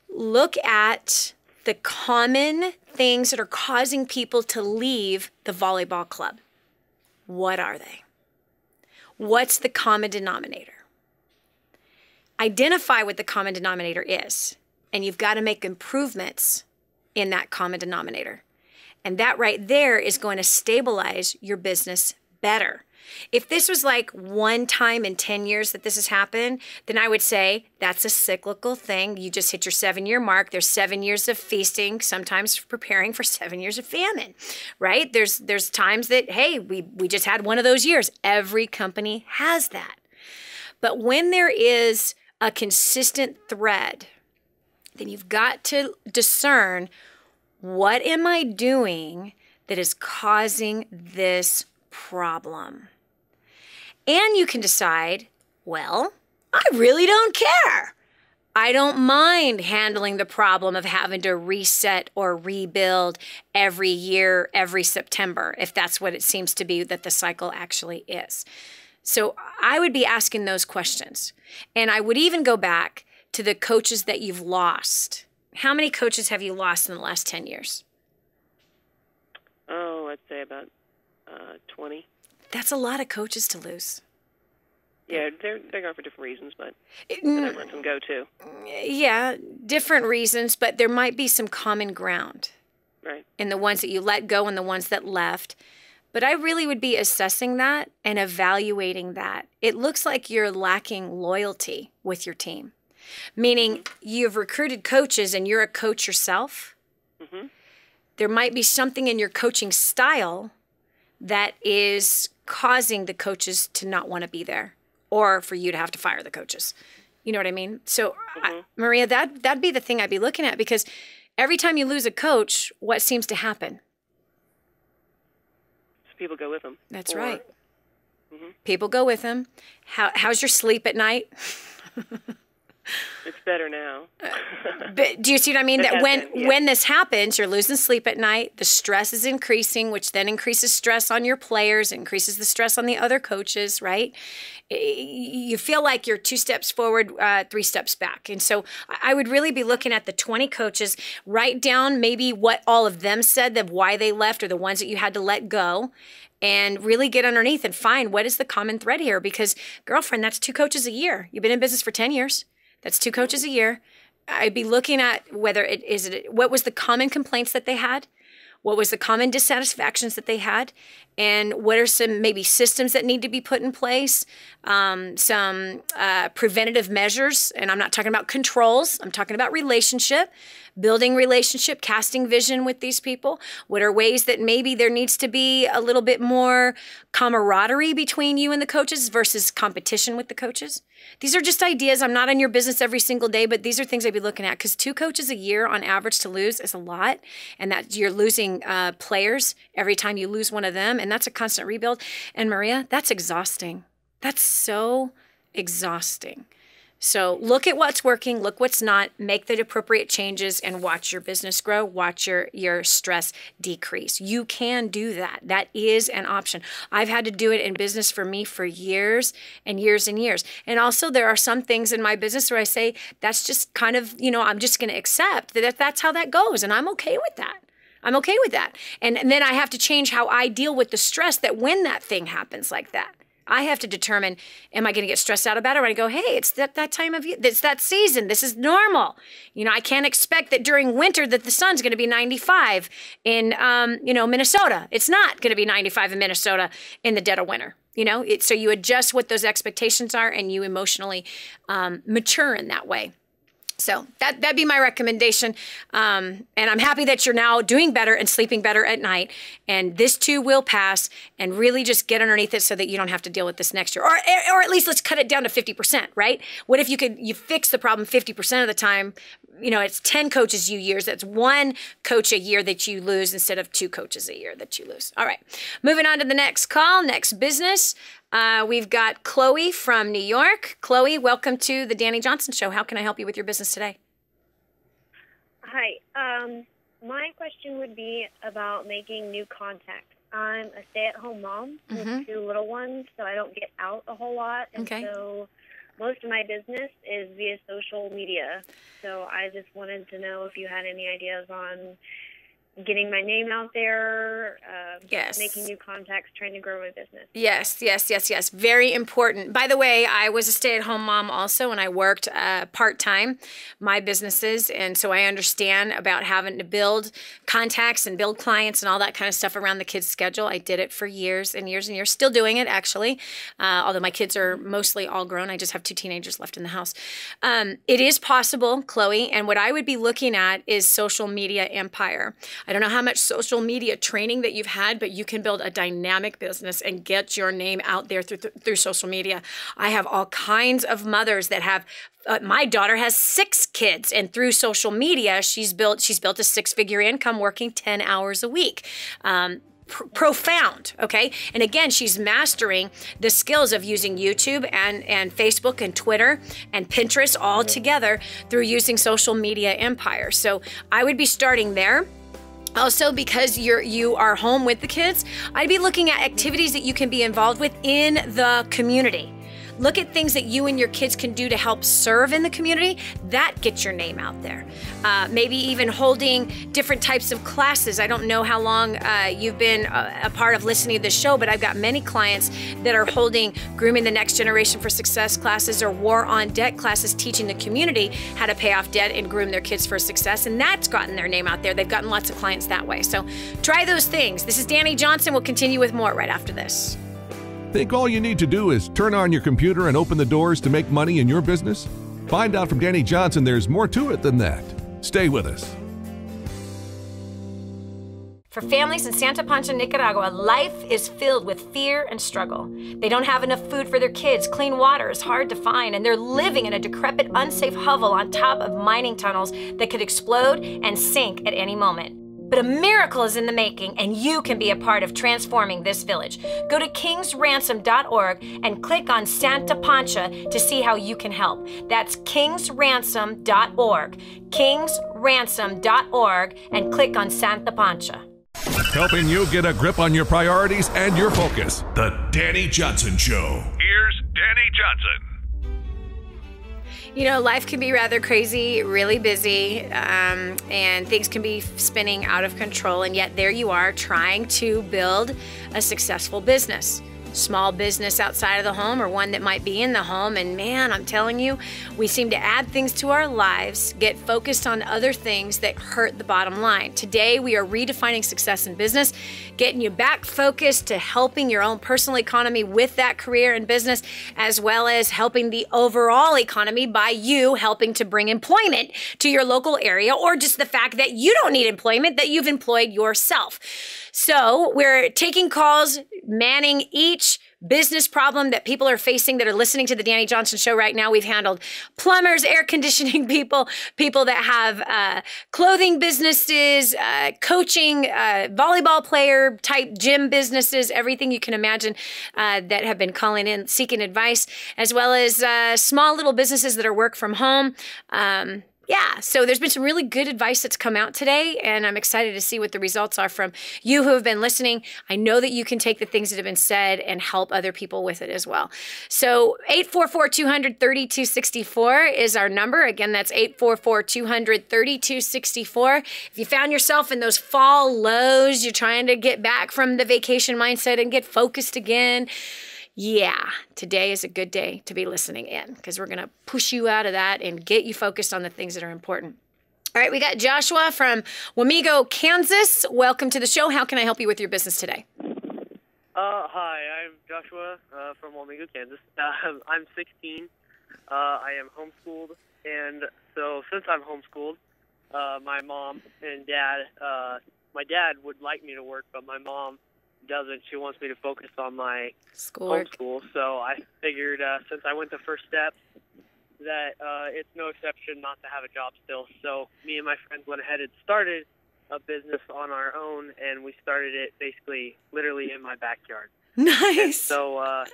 look at the common things that are causing people to leave the volleyball club. What are they? What's the common denominator? Identify what the common denominator is, and you've got to make improvements in that common denominator. And that right there is going to stabilize your business better. If this was like one time in 10 years that this has happened, then I would say that's a cyclical thing. You just hit your 7-year mark. There's 7 years of feasting, sometimes preparing for 7 years of famine, right? There's times that, hey, we just had one of those years. Every company has that. But when there is a consistent thread, then you've got to discern, what am I doing that is causing this problem? And you can decide, well, I really don't care. I don't mind handling the problem of having to reset or rebuild every year, every September, if that's what it seems to be that the cycle actually is. So I would be asking those questions. And I would even go back to the coaches that you've lost. How many coaches have you lost in the last 10 years? Oh, I'd say about 20. That's a lot of coaches to lose. Yeah, they're gone for different reasons, but I've let them go too. Yeah, different reasons, but there might be some common ground. Right. In the ones that you let go and the ones that left. But I really would be assessing that and evaluating that. It looks like you're lacking loyalty with your team, meaning you've recruited coaches and you're a coach yourself. Mm-hmm. There might be something in your coaching style that is causing the coaches to not want to be there, or for you to have to fire the coaches. You know what I mean? So, Maria, that'd be the thing I'd be looking at, because every time you lose a coach, what seems to happen? People go with them. That's right. Mm-hmm. People go with them. How's your sleep at night? It's better now. But do you see what I mean? That when this happens, you're losing sleep at night, the stress is increasing, which then increases stress on your players, increases the stress on the other coaches, right? You feel like you're 2 steps forward, 3 steps back. And so I would really be looking at the 20 coaches, write down maybe what all of them said of why they left, or the ones that you had to let go, and really get underneath and find what is the common thread here. Because, girlfriend, that's 2 coaches a year. You've been in business for 10 years. That's 2 coaches a year. I'd be looking at what was the common complaints that they had, what was the common dissatisfactions that they had, and what are some maybe systems that need to be put in place, some preventative measures. And I'm not talking about controls. I'm talking about relationship, building relationship, casting vision with these people. What are ways that maybe there needs to be a little bit more camaraderie between you and the coaches versus competition with the coaches? These are just ideas. I'm not in your business every single day, but these are things I'd be looking at, because 2 coaches a year on average to lose is a lot. And that you're losing players every time you lose one of them. And that's a constant rebuild. And Maria, that's exhausting. That's so exhausting. So look at what's working, look what's not, make the appropriate changes, and watch your business grow, watch your stress decrease. You can do that. That is an option. I've had to do it in business for me for years and years and years. And also there are some things in my business where I say, that's just kind of, I'm just going to accept that that's how that goes. And I'm okay with that. I'm okay with that. And then I have to change how I deal with the stress that when that thing happens like that. I have to determine, am I going to get stressed out about it? Or I go, hey, it's that time of year. It's that season. This is normal. I can't expect that during winter that the sun's going to be 95 in, Minnesota. It's not going to be 95 in Minnesota in the dead of winter. So you adjust what those expectations are, and you emotionally mature in that way. So that'd be my recommendation. And I'm happy that you're now doing better and sleeping better at night. And this too will pass, and really just get underneath it so that you don't have to deal with this next year. Or at least let's cut it down to 50%, right? What if you fix the problem 50% of the time it's 10 coaches you use. That's one coach a year that you lose instead of 2 coaches a year that you lose. All right. Moving on to the next call, next business. We've got Chloe from New York. Chloe, welcome to the Dani Johnson Show. How can I help you with your business today? Hi. My question would be about making new contacts. I'm a stay-at-home mom with 2 little ones, so I don't get out a whole lot. And so most of my business is via social media. So I just wanted to know if you had any ideas on getting my name out there, making new contacts, trying to grow my business. Yes. Very important. By the way, I was a stay-at-home mom also, and I worked part-time, my businesses, and so I understand about having to build contacts and build clients and all that kind of stuff around the kids' schedule. I did it for years and years and years, still doing it, actually, although my kids are mostly all grown. I just have 2 teenagers left in the house. It is possible, Chloe, and what I would be looking at is social media empire. I don't know how much social media training that you've had, but you can build a dynamic business and get your name out there through social media. I have all kinds of mothers that have, my daughter has 6 kids, and through social media, she's built a 6-figure income working 10 hours a week. Profound, okay? And again, she's mastering the skills of using YouTube and Facebook and Twitter and Pinterest all together through using social media empire. So I would be starting there. Also, because you are home with the kids, I'd be looking at activities that you can be involved with in the community. Look at things that you and your kids can do to help serve in the community. That gets your name out there. Maybe even holding different types of classes. I don't know how long you've been a part of listening to this show, but I've got many clients that are holding Grooming the Next Generation for Success classes or War on Debt classes, teaching the community how to pay off debt and groom their kids for success. And that's gotten their name out there. They've gotten lots of clients that way. So try those things. This is Dani Johnson. We'll continue with more right after this. Think all you need to do is turn on your computer and open the doors to make money in your business? Find out from Dani Johnson there's more to it than that. Stay with us. For families in Santa Pancha, Nicaragua, life is filled with fear and struggle. They don't have enough food for their kids, clean water is hard to find, and they're living in a decrepit, unsafe hovel on top of mining tunnels that could explode and sink at any moment. But a miracle is in the making, and you can be a part of transforming this village. Go to kingsransom.org and click on Santa Pancha to see how you can help. That's kingsransom.org. kingsransom.org and click on Santa Pancha. Helping you get a grip on your priorities and your focus. The Dani Johnson Show. Here's Dani Johnson. You know, life can be rather crazy, really busy, and things can be spinning out of control. And yet there you are trying to build a successful business. Small business outside of the home or one that might be in the home. And man, I'm telling you, we seem to add things to our lives, get focused on other things that hurt the bottom line. Today, we are redefining success in business, getting you back focused to helping your own personal economy with that career and business, as well as helping the overall economy by you helping to bring employment to your local area, or just the fact that you don't need employment, that you've employed yourself. So we're taking calls, manning each business problem that people are facing that are listening to the Dani Johnson Show right now. We've handled plumbers, air conditioning people, people that have clothing businesses, coaching, volleyball player type gym businesses, everything you can imagine that have been calling in, seeking advice, as well as small little businesses that are work from home. Yeah, so there's been some really good advice that's come out today, and I'm excited to see what the results are from you who have been listening. I know that you can take the things that have been said and help other people with it as well. So 844-200-3264 is our number. Again, that's 844-200-3264. If you found yourself in those fall lows, you're trying to get back from the vacation mindset and get focused again, yeah, today is a good day to be listening in, because we're going to push you out of that and get you focused on the things that are important. All right, we got Joshua from Wamego, Kansas. Welcome to the show. How can I help you with your business today? Hi, I'm Joshua from Wamego, Kansas. I'm 16. I am homeschooled, and so since I'm homeschooled, my mom and dad, my dad would like me to work, but my mom doesn't. She wants me to focus on my homeschool. So I figured since I went the first step that it's no exception not to have a job still. So me and my friends went ahead and started a business on our own, and we started it basically literally in my backyard. Nice. And so,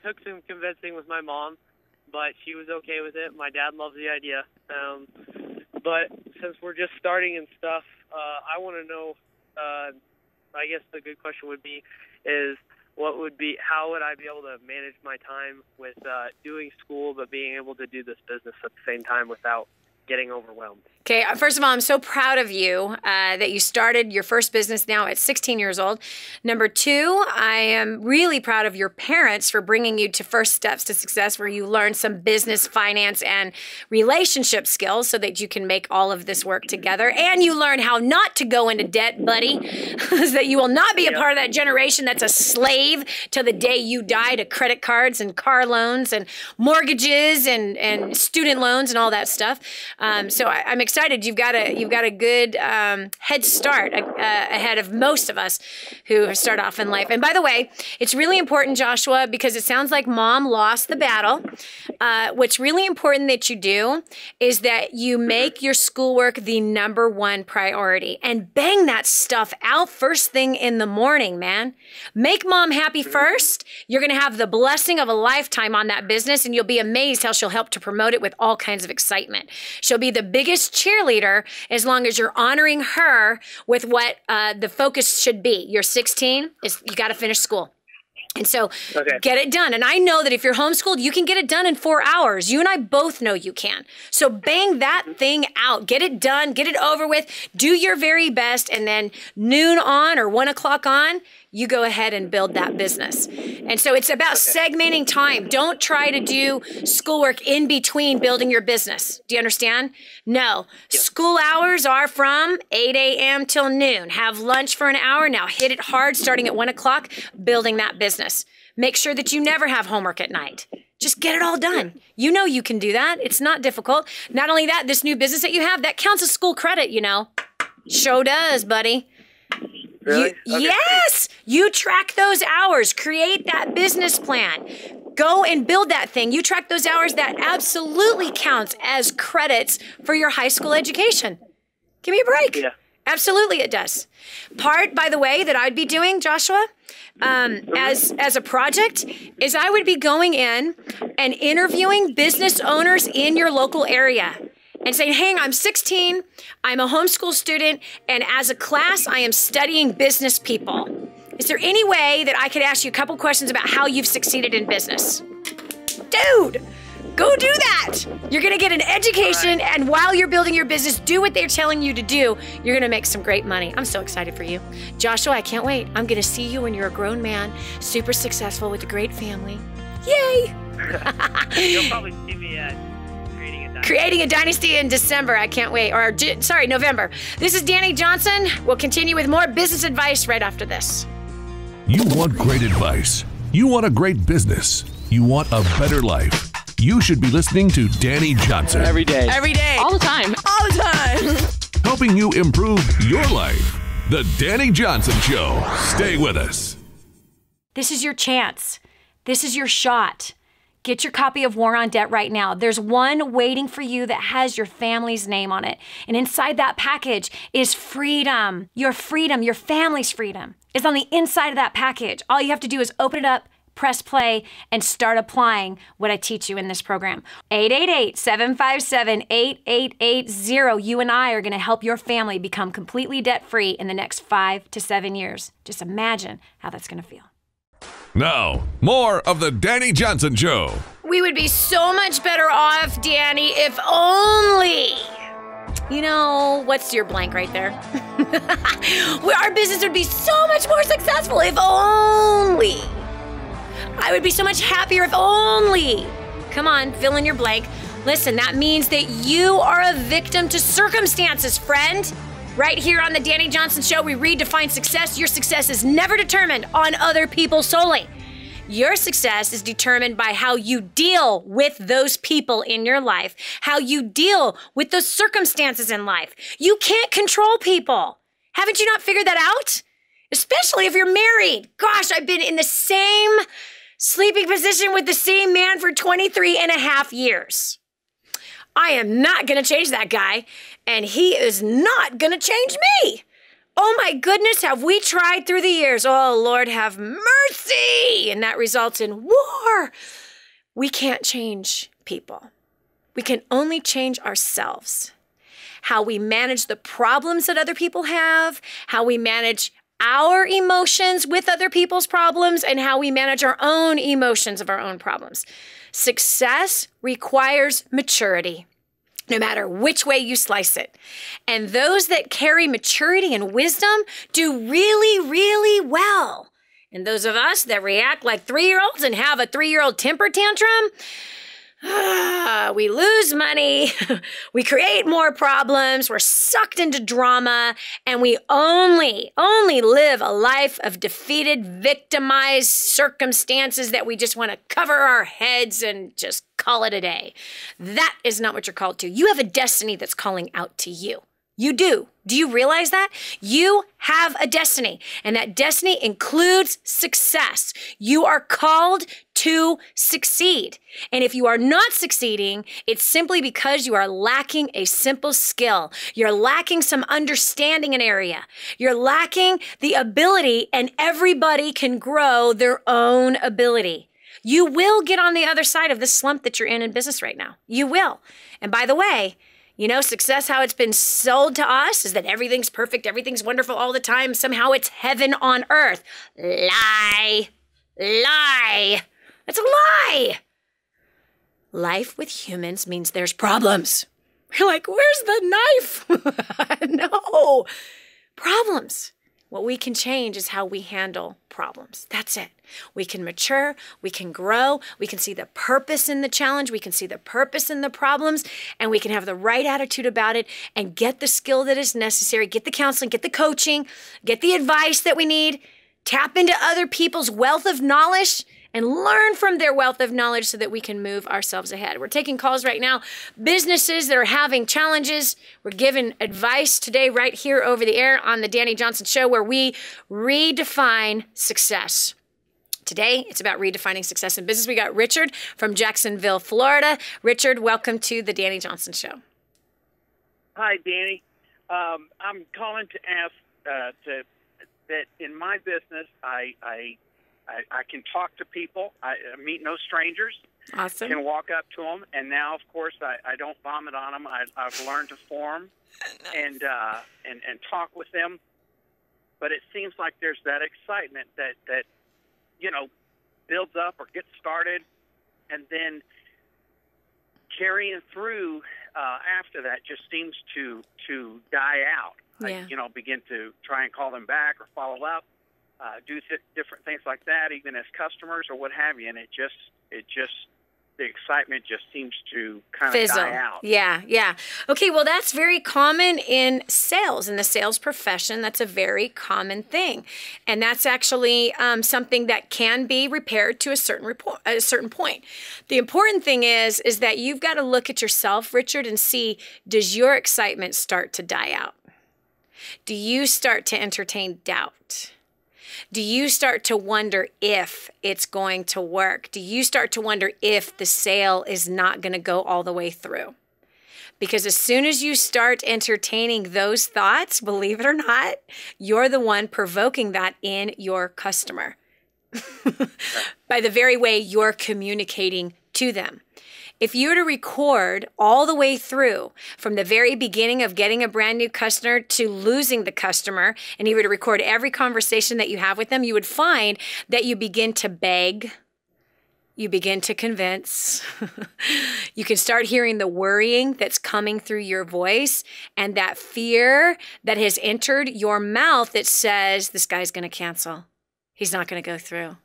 took some convincing with my mom, but she was okay with it. My dad loves the idea. But since we're just starting and stuff, I want to know, I guess the good question would be, how would I be able to manage my time with doing school but being able to do this business at the same time without getting overwhelmed? Okay, first of all, I'm so proud of you that you started your first business now at 16 years old. Number two, I am really proud of your parents for bringing you to First Steps to Success, where you learn some business, finance, and relationship skills so that you can make all of this work together. And you learn how not to go into debt, buddy, so that you will not be a part of that generation that's a slave till the day you die to credit cards and car loans and mortgages and student loans and all that stuff. So I'm excited. You've got a good head start ahead of most of us who start off in life. And by the way, it's really important, Joshua, because it sounds like mom lost the battle. What's really important that you do is that you make your schoolwork the number one priority and bang that stuff out first thing in the morning, man. Make mom happy first. You're going to have the blessing of a lifetime on that business, and you'll be amazed how she'll help to promote it with all kinds of excitement. She'll be the biggest cheerleader as long as you're honoring her with what the focus should be. You're 16, you got to finish school. And so get it done. And I know that if you're homeschooled, you can get it done in 4 hours. You and I both know you can. So bang that thing out. Get it done. Get it over with. Do your very best. And then noon on or 1 o'clock on, you go ahead and build that business. And so it's about segmenting time. Don't try to do schoolwork in between building your business. Do you understand? No. School hours are from 8 a.m. till noon. Have lunch for an hour. Now hit it hard starting at 1 o'clock, building that business. Make sure that you never have homework at night. Just get it all done. You know you can do that. It's not difficult. Not only that, this new business that you have, that counts as school credit, you know. Sure does, buddy. Really? Yes! You track those hours. Create that business plan. Go and build that thing. You track those hours. That absolutely counts as credits for your high school education. Give me a break. Yeah. Absolutely it does. Part, by the way, that I'd be doing, Joshua, as a project, is I would be going in and interviewing business owners in your local area. And saying, hey, I'm 16, I'm a homeschool student, and as a class, I am studying business people. Is there any way that I could ask you a couple questions about how you've succeeded in business? Dude, go do that. You're gonna get an education, and while you're building your business, do what they're telling you to do. You're gonna make some great money. I'm so excited for you. Joshua, I can't wait. I'm gonna see you when you're a grown man, super successful with a great family. Yay! You'll probably see me at Creating a Dynasty in December. I can't wait. November. This is Dani Johnson. We'll continue with more business advice right after this. You want great advice. You want a great business. You want a better life. You should be listening to Dani Johnson. Every day. Every day. All the time. All the time. Helping you improve your life. The Dani Johnson Show. Stay with us. This is your chance. This is your shot. Get your copy of War on Debt right now. There's one waiting for you that has your family's name on it. And inside that package is freedom. Your freedom, your family's freedom is on the inside of that package. All you have to do is open it up, press play, and start applying what I teach you in this program. 888-757-8880. You and I are going to help your family become completely debt-free in the next 5 to 7 years. Just imagine how that's going to feel. Now, more of the Dani Johnson Show. We would be so much better off, Dani, if only... You know, what's your blank right there? Our business would be so much more successful if only. I would be so much happier if only. Come on, fill in your blank. Listen, that means that you are a victim to circumstances, friend. Right here on the Dani Johnson Show, we redefine success. Your success is never determined on other people solely. Your success is determined by how you deal with those people in your life, how you deal with those circumstances in life. You can't control people. Haven't you not figured that out? Especially if you're married. Gosh, I've been in the same sleeping position with the same man for 23 and a half years. I am not going to change that guy, and he is not going to change me. Oh my goodness, have we tried through the years? Oh, Lord, have mercy. And that results in war. We can't change people. We can only change ourselves. How we manage the problems that other people have, how we manage our emotions with other people's problems, and how we manage our own emotions of our own problems. Success requires maturity, no matter which way you slice it. And those that carry maturity and wisdom do really, really well. And those of us that react like 3-year-olds and have a 3-year-old temper tantrum, we lose money, we create more problems, we're sucked into drama, and we only live a life of defeated, victimized circumstances that we just want to cover our heads and just call it a day. That is not what you're called to. You have a destiny that's calling out to you. You do. Do you realize that? You have a destiny, and that destiny includes success. You are called to succeed. And if you are not succeeding, it's simply because you are lacking a simple skill. You're lacking some understanding in an area. You're lacking the ability, and everybody can grow their own ability. You will get on the other side of the slump that you're in business right now. You will. And by the way, you know, success, how it's been sold to us is that everything's perfect, everything's wonderful all the time. Somehow it's heaven on earth. Lie. Lie. That's a lie. Life with humans means there's problems. You're like, where's the knife? No. Problems. What we can change is how we handle problems. That's it. We can mature, we can grow, we can see the purpose in the challenge, we can see the purpose in the problems, and we can have the right attitude about it and get the skill that is necessary, get the counseling, get the coaching, get the advice that we need, tap into other people's wealth of knowledge, and learn from their wealth of knowledge so that we can move ourselves ahead. We're taking calls right now. Businesses that are having challenges, we're giving advice today right here over the air on the Dani Johnson Show, where we redefine success. Today, it's about redefining success in business. We got Richard from Jacksonville, Florida. Richard, welcome to the Dani Johnson Show. Hi, Dani. I'm calling to ask that in my business, I can talk to people. I meet no strangers. Awesome. Can walk up to them, and now, of course, I don't vomit on them. I've learned to form and talk with them. But it seems like there's that excitement that you know, builds up or gets started, and then carrying through after that just seems to die out. Yeah. I, begin to try and call them back or follow up, do different things like that, even as customers or what have you, and it just the excitement just seems to kind of die out. Yeah. Okay, well, that's very common in sales, in the sales profession. That's a very common thing. And that's actually something that can be repaired to a certain point. The important thing is that you've got to look at yourself, Richard, and see, does your excitement start to die out? Do you start to entertain doubt? Do you start to wonder if it's going to work? Do you start to wonder if the sale is not going to go all the way through? Because as soon as you start entertaining those thoughts, believe it or not, you're the one provoking that in your customer by the very way you're communicating to them. If you were to record all the way through from the very beginning of getting a brand new customer to losing the customer, and you were to record every conversation that you have with them, you would find that you begin to beg, you begin to convince, you can start hearing the worrying that's coming through your voice and that fear that has entered your mouth that says, this guy's going to cancel. He's not going to go through.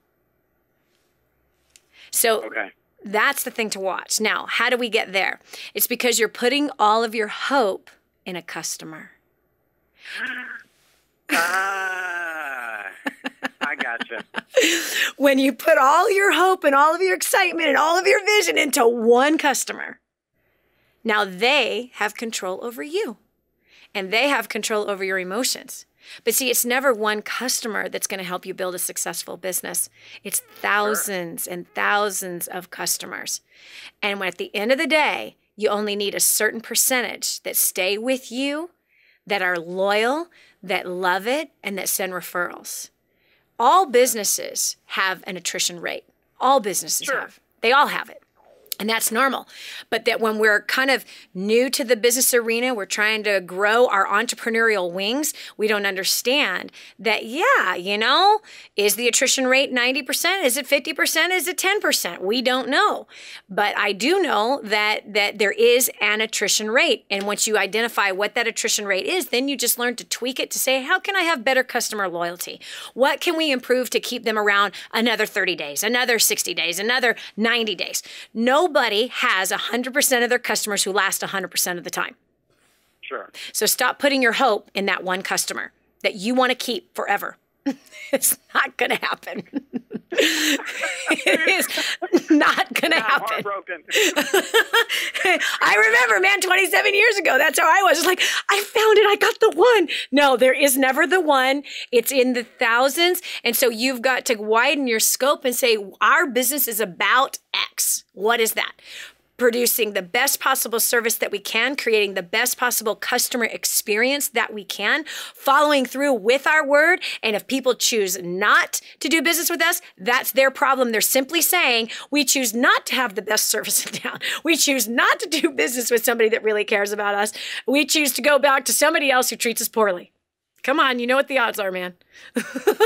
So okay. That's the thing to watch. Now, how do we get there? It's because you're putting all of your hope in a customer. I gotcha. When you put all your hope and all of your excitement and all of your vision into one customer, now they have control over you. and they have control over your emotions. But see, it's never one customer that's going to help you build a successful business. It's thousands and thousands of customers. And at the end of the day, you only need a certain percentage that stay with you, that are loyal, that love it, and that send referrals. All businesses have an attrition rate. All businesses have. They all have it. And that's normal. But that when we're kind of new to the business arena, we're trying to grow our entrepreneurial wings, we don't understand that, is the attrition rate 90%? Is it 50%? Is it 10%? We don't know. But I do know that there is an attrition rate. And once you identify what that attrition rate is, then you just learn to tweak it to say, how can I have better customer loyalty? What can we improve to keep them around another 30 days, another 60 days, another 90 days? Nobody has 100% of their customers who last 100% of the time. Sure. So stop putting your hope in that one customer that you want to keep forever. It's not going to happen. It is not going to happen. I'm heartbroken. I remember, man, 27 years ago, that's how I was. It's like, I found it. I got the one. No, there is never the one. It's in the thousands. And so you've got to widen your scope and say, our business is about X. What is that? Producing the best possible service that we can, creating the best possible customer experience that we can, following through with our word. And if people choose not to do business with us, that's their problem. They're simply saying, we choose not to have the best service in town. We choose not to do business with somebody that really cares about us. We choose to go back to somebody else who treats us poorly. Come on, you know what the odds are, man. And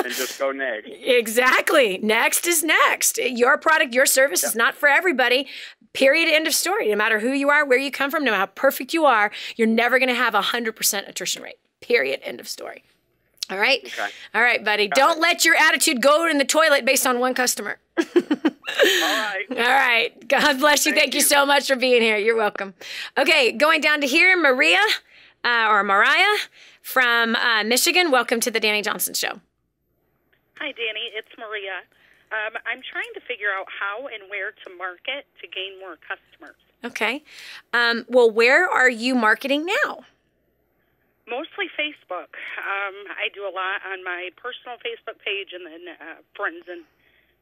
just go next. Exactly. Next is next. Your product, your service is not for everybody. Period. End of story. No matter who you are, where you come from, no matter how perfect you are, you're never going to have 100% attrition rate. Period. End of story. All right? Okay. All right, buddy. Don't let your attitude go in the toilet based on one customer. All right. All right. God bless you. Thank you so much for being here. You're welcome. Okay, going down to here, Mariah from Michigan. Welcome to the Dani Johnson Show. Hi, Dani. It's Maria. I'm trying to figure out how and where to market to gain more customers. Okay. Well, where are you marketing now? Mostly Facebook. I do a lot on my personal Facebook page, and then friends and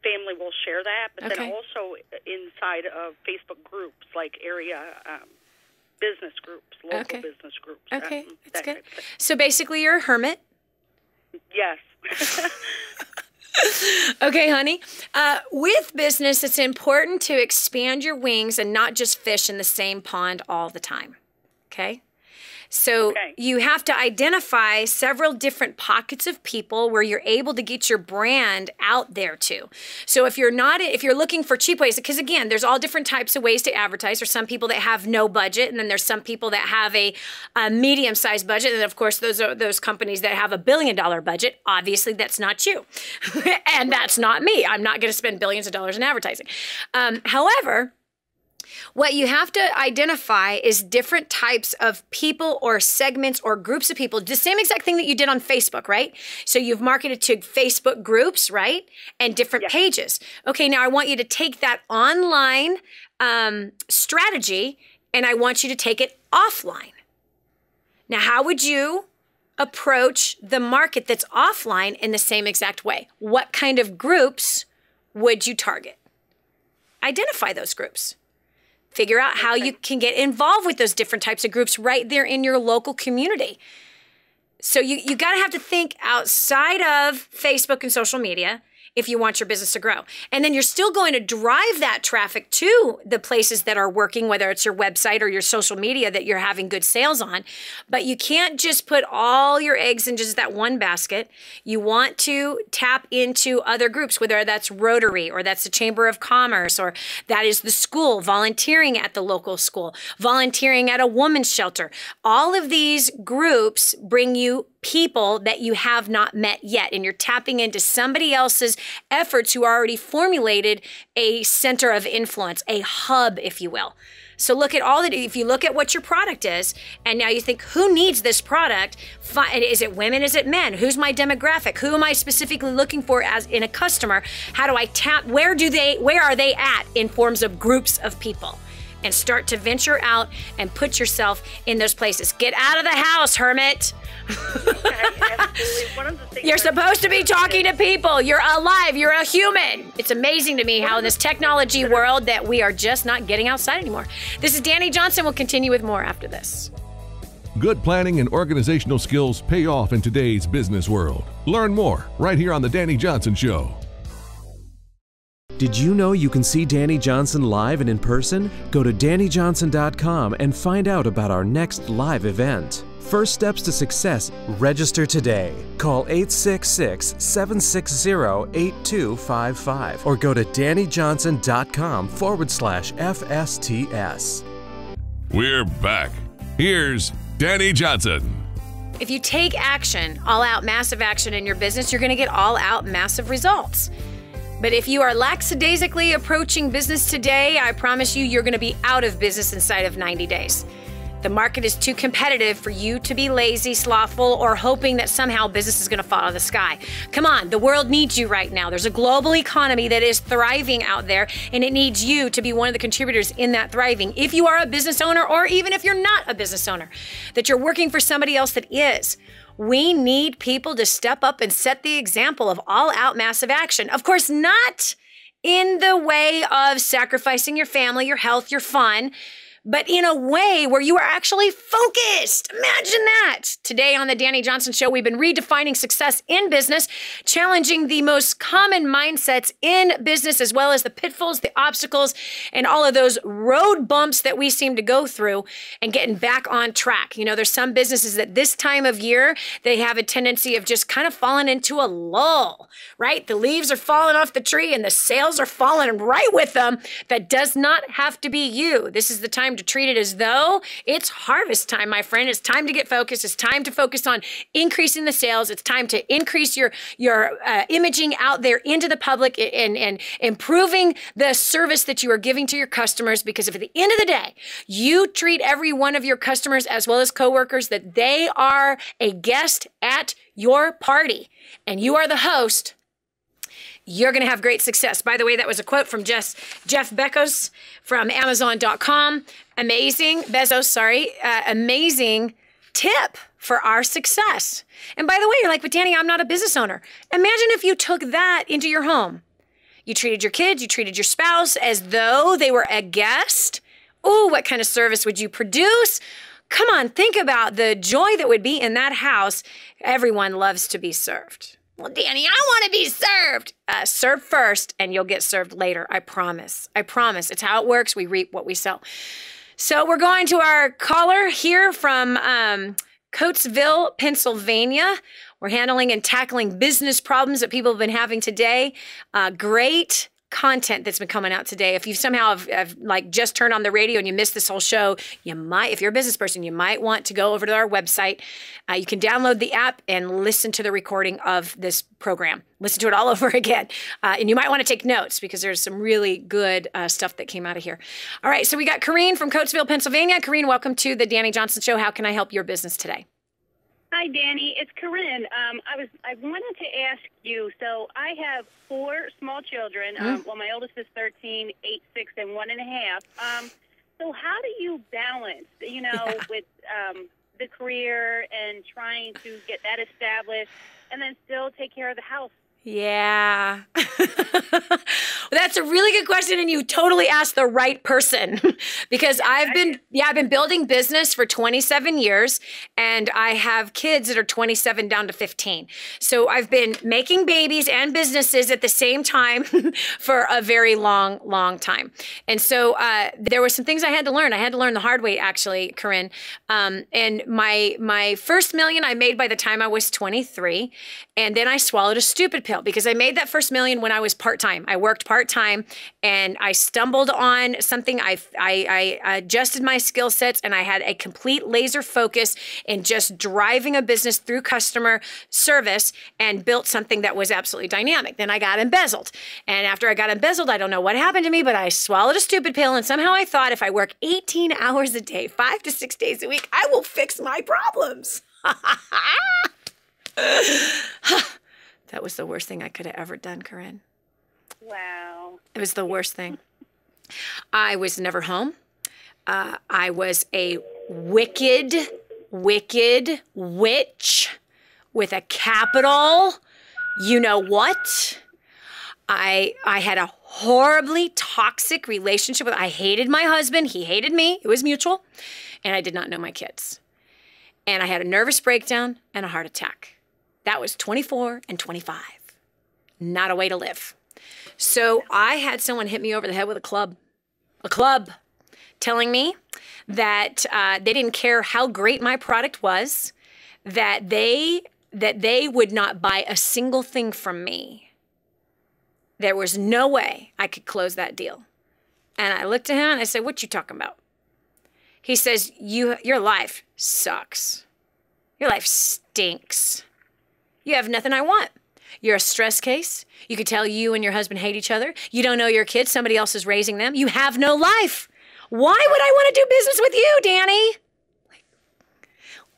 family will share that. But then also inside of Facebook groups, like area business groups, local business groups. Okay, that's good. So basically you're a hermit? Yes. Okay, honey. With business, it's important to expand your wings and not just fish in the same pond all the time. Okay? So you have to identify several different pockets of people where you're able to get your brand out there too. So if you're looking for cheap ways, because again, there's all different types of ways to advertise. There's some people that have no budget, and then there's some people that have a medium-sized budget. And of course, those are those companies that have $1 billion budget. Obviously, that's not you. And that's not me. I'm not going to spend billions of dollars in advertising. However, what you have to identify is different types of people or segments or groups of people. The same exact thing that you did on Facebook, right? So you've marketed to Facebook groups, right? And different pages. Okay, now I want you to take that online strategy and I want you to take it offline. Now, how would you approach the market that's offline in the same exact way? What kind of groups would you target? Identify those groups. Figure out how you can get involved with those different types of groups right there in your local community. So you got to have to think outside of Facebook and social media if you want your business to grow. And then you're still going to drive that traffic to the places that are working, whether it's your website or your social media that you're having good sales on. But you can't just put all your eggs in just that one basket. You want to tap into other groups, whether that's Rotary or that's the Chamber of Commerce or that is the school, volunteering at the local school, volunteering at a woman's shelter. All of these groups bring you people that you have not met yet, and you're tapping into somebody else's efforts who already formulated a center of influence, a hub, if you will. So look at all that. If you look at what your product is, and now you think, who needs this product? Is it women? Is it men? Who's my demographic? Who am I specifically looking for as in a customer? How do I tap? Where are they at in forms of groups of people? and start to venture out and put yourself in those places. Get out of the house, hermit. Absolutely. One of the things You're supposed to be talking to people. You're alive. You're a human. It's amazing to me how in this technology world that we are just not getting outside anymore. This is Dani Johnson. We'll continue with more after this. Good planning and organizational skills pay off in today's business world. Learn more right here on The Dani Johnson Show. Did you know you can see Dani Johnson live and in person? Go to DaniJohnson.com and find out about our next live event. First steps to success, register today. Call 866-760-8255 or go to DaniJohnson.com/FSTS. We're back. Here's Dani Johnson. If you take action, all out massive action in your business, you're going to get all out massive results. But if you are lackadaisically approaching business today, I promise you, you're going to be out of business inside of 90 days. The market is too competitive for you to be lazy, slothful, or hoping that somehow business is going to fall out of the sky. Come on, the world needs you right now. There's a global economy that is thriving out there, and it needs you to be one of the contributors in that thriving. If you are a business owner, or even if you're not a business owner, that you're working for somebody else that is. We need people to step up and set the example of all-out massive action. Of course, not in the way of sacrificing your family, your health, your fun, but in a way where you are actually focused. Imagine that. Today on the Dani Johnson Show, we've been redefining success in business, challenging the most common mindsets in business, as well as the pitfalls, the obstacles, and all of those road bumps that we seem to go through, and getting back on track. You know, there's some businesses that this time of year, they have a tendency of just kind of falling into a lull, right? The leaves are falling off the tree and the sales are falling right with them. That does not have to be you. This is the time to treat it as though it's harvest time, my friend. It's time to get focused. It's time to focus on increasing the sales. It's time to increase your imaging out there into the public and improving the service that you are giving to your customers. Because if at the end of the day, you treat every one of your customers as well as coworkers that they are a guest at your party and you are the host, you're going to have great success. By the way, that was a quote from Jeff Bezos from Amazon.com. Amazing tip for our success. And by the way, you're like, but Dani, I'm not a business owner. Imagine if you took that into your home. You treated your kids, you treated your spouse as though they were a guest. Ooh, what kind of service would you produce? Come on, think about the joy that would be in that house. Everyone loves to be served. Well, Dani, I want to be served. Serve first and you'll get served later. I promise. I promise. It's how it works. We reap what we sow. So we're going to our caller here from Coatesville, Pennsylvania. We're handling and tackling business problems that people have been having today. Great content that's been coming out today. If you somehow have like just turned on the radio and you missed this whole show, you might, if you're a business person, you might want to go over to our website. You can download the app and listen to the recording of this program. Listen to it all over again. And you might want to take notes because there's some really good stuff that came out of here. All right, so we got Corrine from Coatesville, Pennsylvania. Corrine, welcome to the Dani Johnson Show. How can I help your business today? Hi, Dani. It's Corinne. I wanted to ask you, so I have 4 small children. Well, my oldest is 13, 8, 6, and 1.5. So how do you balance, with the career and trying to get that established and then still take care of the house? Yeah. That's a really good question, and you totally asked the right person because I've been building business for 27 years, and I have kids that are 27 down to 15. So I've been making babies and businesses at the same time for a very long, long time. And so there were some things I had to learn. I had to learn the hard way, actually, Corinne. And my first million I made by the time I was 23, and then I swallowed a stupid pill because I made that first million when I was part-time. I worked part-time and I stumbled on something. I adjusted my skill sets and I had a complete laser focus in just driving a business through customer service and built something that was absolutely dynamic. Then I got embezzled. And after I got embezzled, I don't know what happened to me, but I swallowed a stupid pill and somehow I thought if I work 18 hours a day, 5 to 6 days a week, I will fix my problems. That was the worst thing I could have ever done, Corinne. Wow. It was the worst thing. I was never home. I was a wicked witch with a capital, you know what? I had a horribly toxic relationship with, I hated my husband, he hated me, it was mutual, and I did not know my kids. And I had a nervous breakdown and a heart attack. That was 24 and 25. Not a way to live. So I had someone hit me over the head with a club, telling me that they didn't care how great my product was, that they would not buy a single thing from me. There was no way I could close that deal. And I looked at him and I said, what you talking about? He says, your life sucks. Your life stinks. You have nothing I want. You're a stress case. You could tell you and your husband hate each other. You don't know your kids. Somebody else is raising them. You have no life. Why would I want to do business with you, Dani?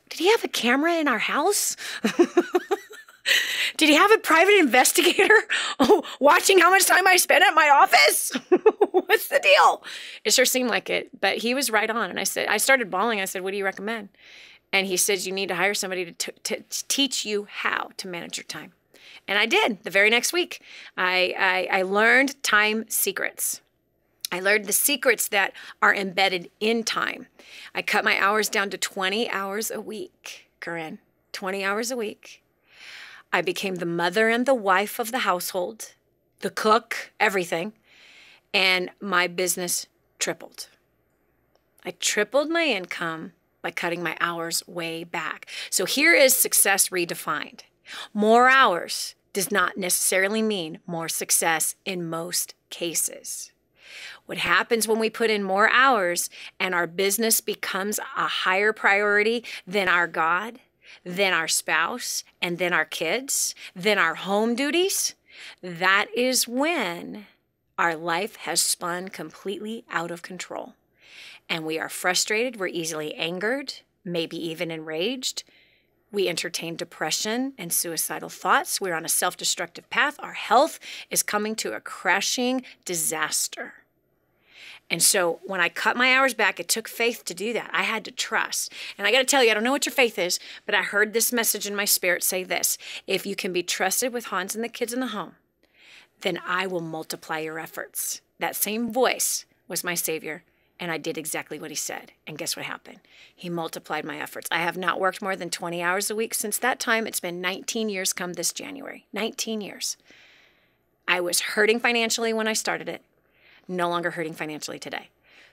Did he have a camera in our house? Did he have a private investigator watching how much time I spent at my office? What's the deal? It sure seemed like it, but he was right on. And I started bawling. I said, what do you recommend? And he said, you need to hire somebody to teach you how to manage your time. And I did. The very next week, I learned time secrets. I learned the secrets that are embedded in time. I cut my hours down to 20 hours a week, Corinne. 20 hours a week. I became the mother and the wife of the household, the cook, everything. And my business tripled. I tripled my income by cutting my hours way back. So here is success redefined. More hours does not necessarily mean more success in most cases. What happens when we put in more hours and our business becomes a higher priority than our God, than our spouse, and then our kids, than our home duties? That is when our life has spun completely out of control. And we are frustrated, we're easily angered, maybe even enraged. We entertain depression and suicidal thoughts. We're on a self-destructive path. Our health is coming to a crashing disaster. And so when I cut my hours back, it took faith to do that. I had to trust. And I got to tell you, I don't know what your faith is, but I heard this message in my spirit say this: if you can be trusted with Hans and the kids in the home, then I will multiply your efforts. That same voice was my Savior, and I did exactly what he said. And guess what happened? He multiplied my efforts. I have not worked more than 20 hours a week since that time. It's been 19 years come this January. 19 years. I was hurting financially when I started it. No longer hurting financially today.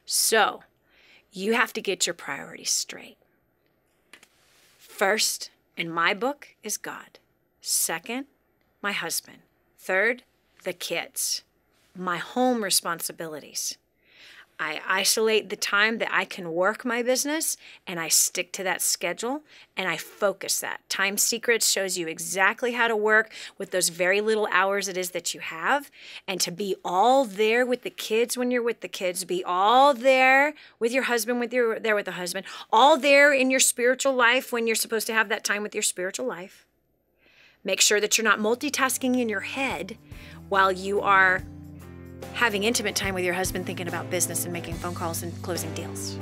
So you have to get your priorities straight. First, in my book, is God. Second, my husband. Third, the kids. My home responsibilities. I isolate the time that I can work my business, and I stick to that schedule, and I focus that. Time Secrets shows you exactly how to work with those very little hours it is that you have, and to be all there with the kids when you're with the kids, be all there with your husband when you're there with the husband, all there in your spiritual life when you're supposed to have that time with your spiritual life. Make sure that you're not multitasking in your head while you are having intimate time with your husband, thinking about business and making phone calls and closing deals.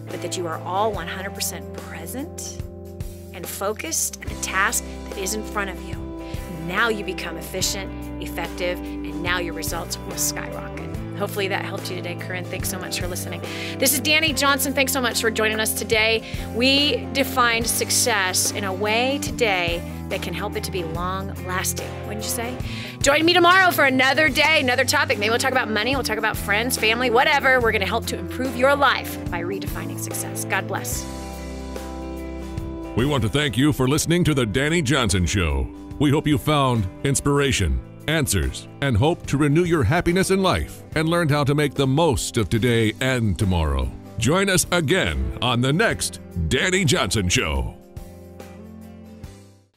But that you are all 100% present and focused at the task that is in front of you. Now you become efficient, effective, and now your results will skyrocket. Hopefully that helped you today, Corinne. Thanks so much for listening. This is Dani Johnson. Thanks so much for joining us today. We defined success in a way today that can help it to be long-lasting, wouldn't you say? Join me tomorrow for another day, another topic. Maybe we'll talk about money, we'll talk about friends, family, whatever. We're going to help to improve your life by redefining success. God bless. We want to thank you for listening to The Dani Johnson Show. We hope you found inspiration, answers, and hope to renew your happiness in life and learned how to make the most of today and tomorrow. Join us again on the next Dani Johnson Show.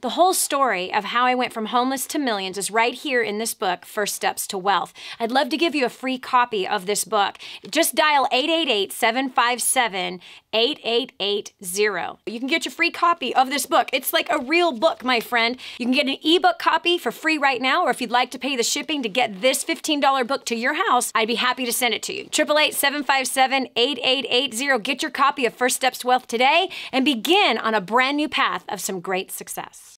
The whole story of how I went from homeless to millions is right here in this book, First Steps to Wealth. I'd love to give you a free copy of this book. Just dial 888-757 8880. You can get your free copy of this book. It's like a real book, my friend. You can get an ebook copy for free right now, or if you'd like to pay the shipping to get this $15 book to your house, I'd be happy to send it to you. 888-757-8880. Get your copy of First Steps Wealth today and begin on a brand new path of some great success.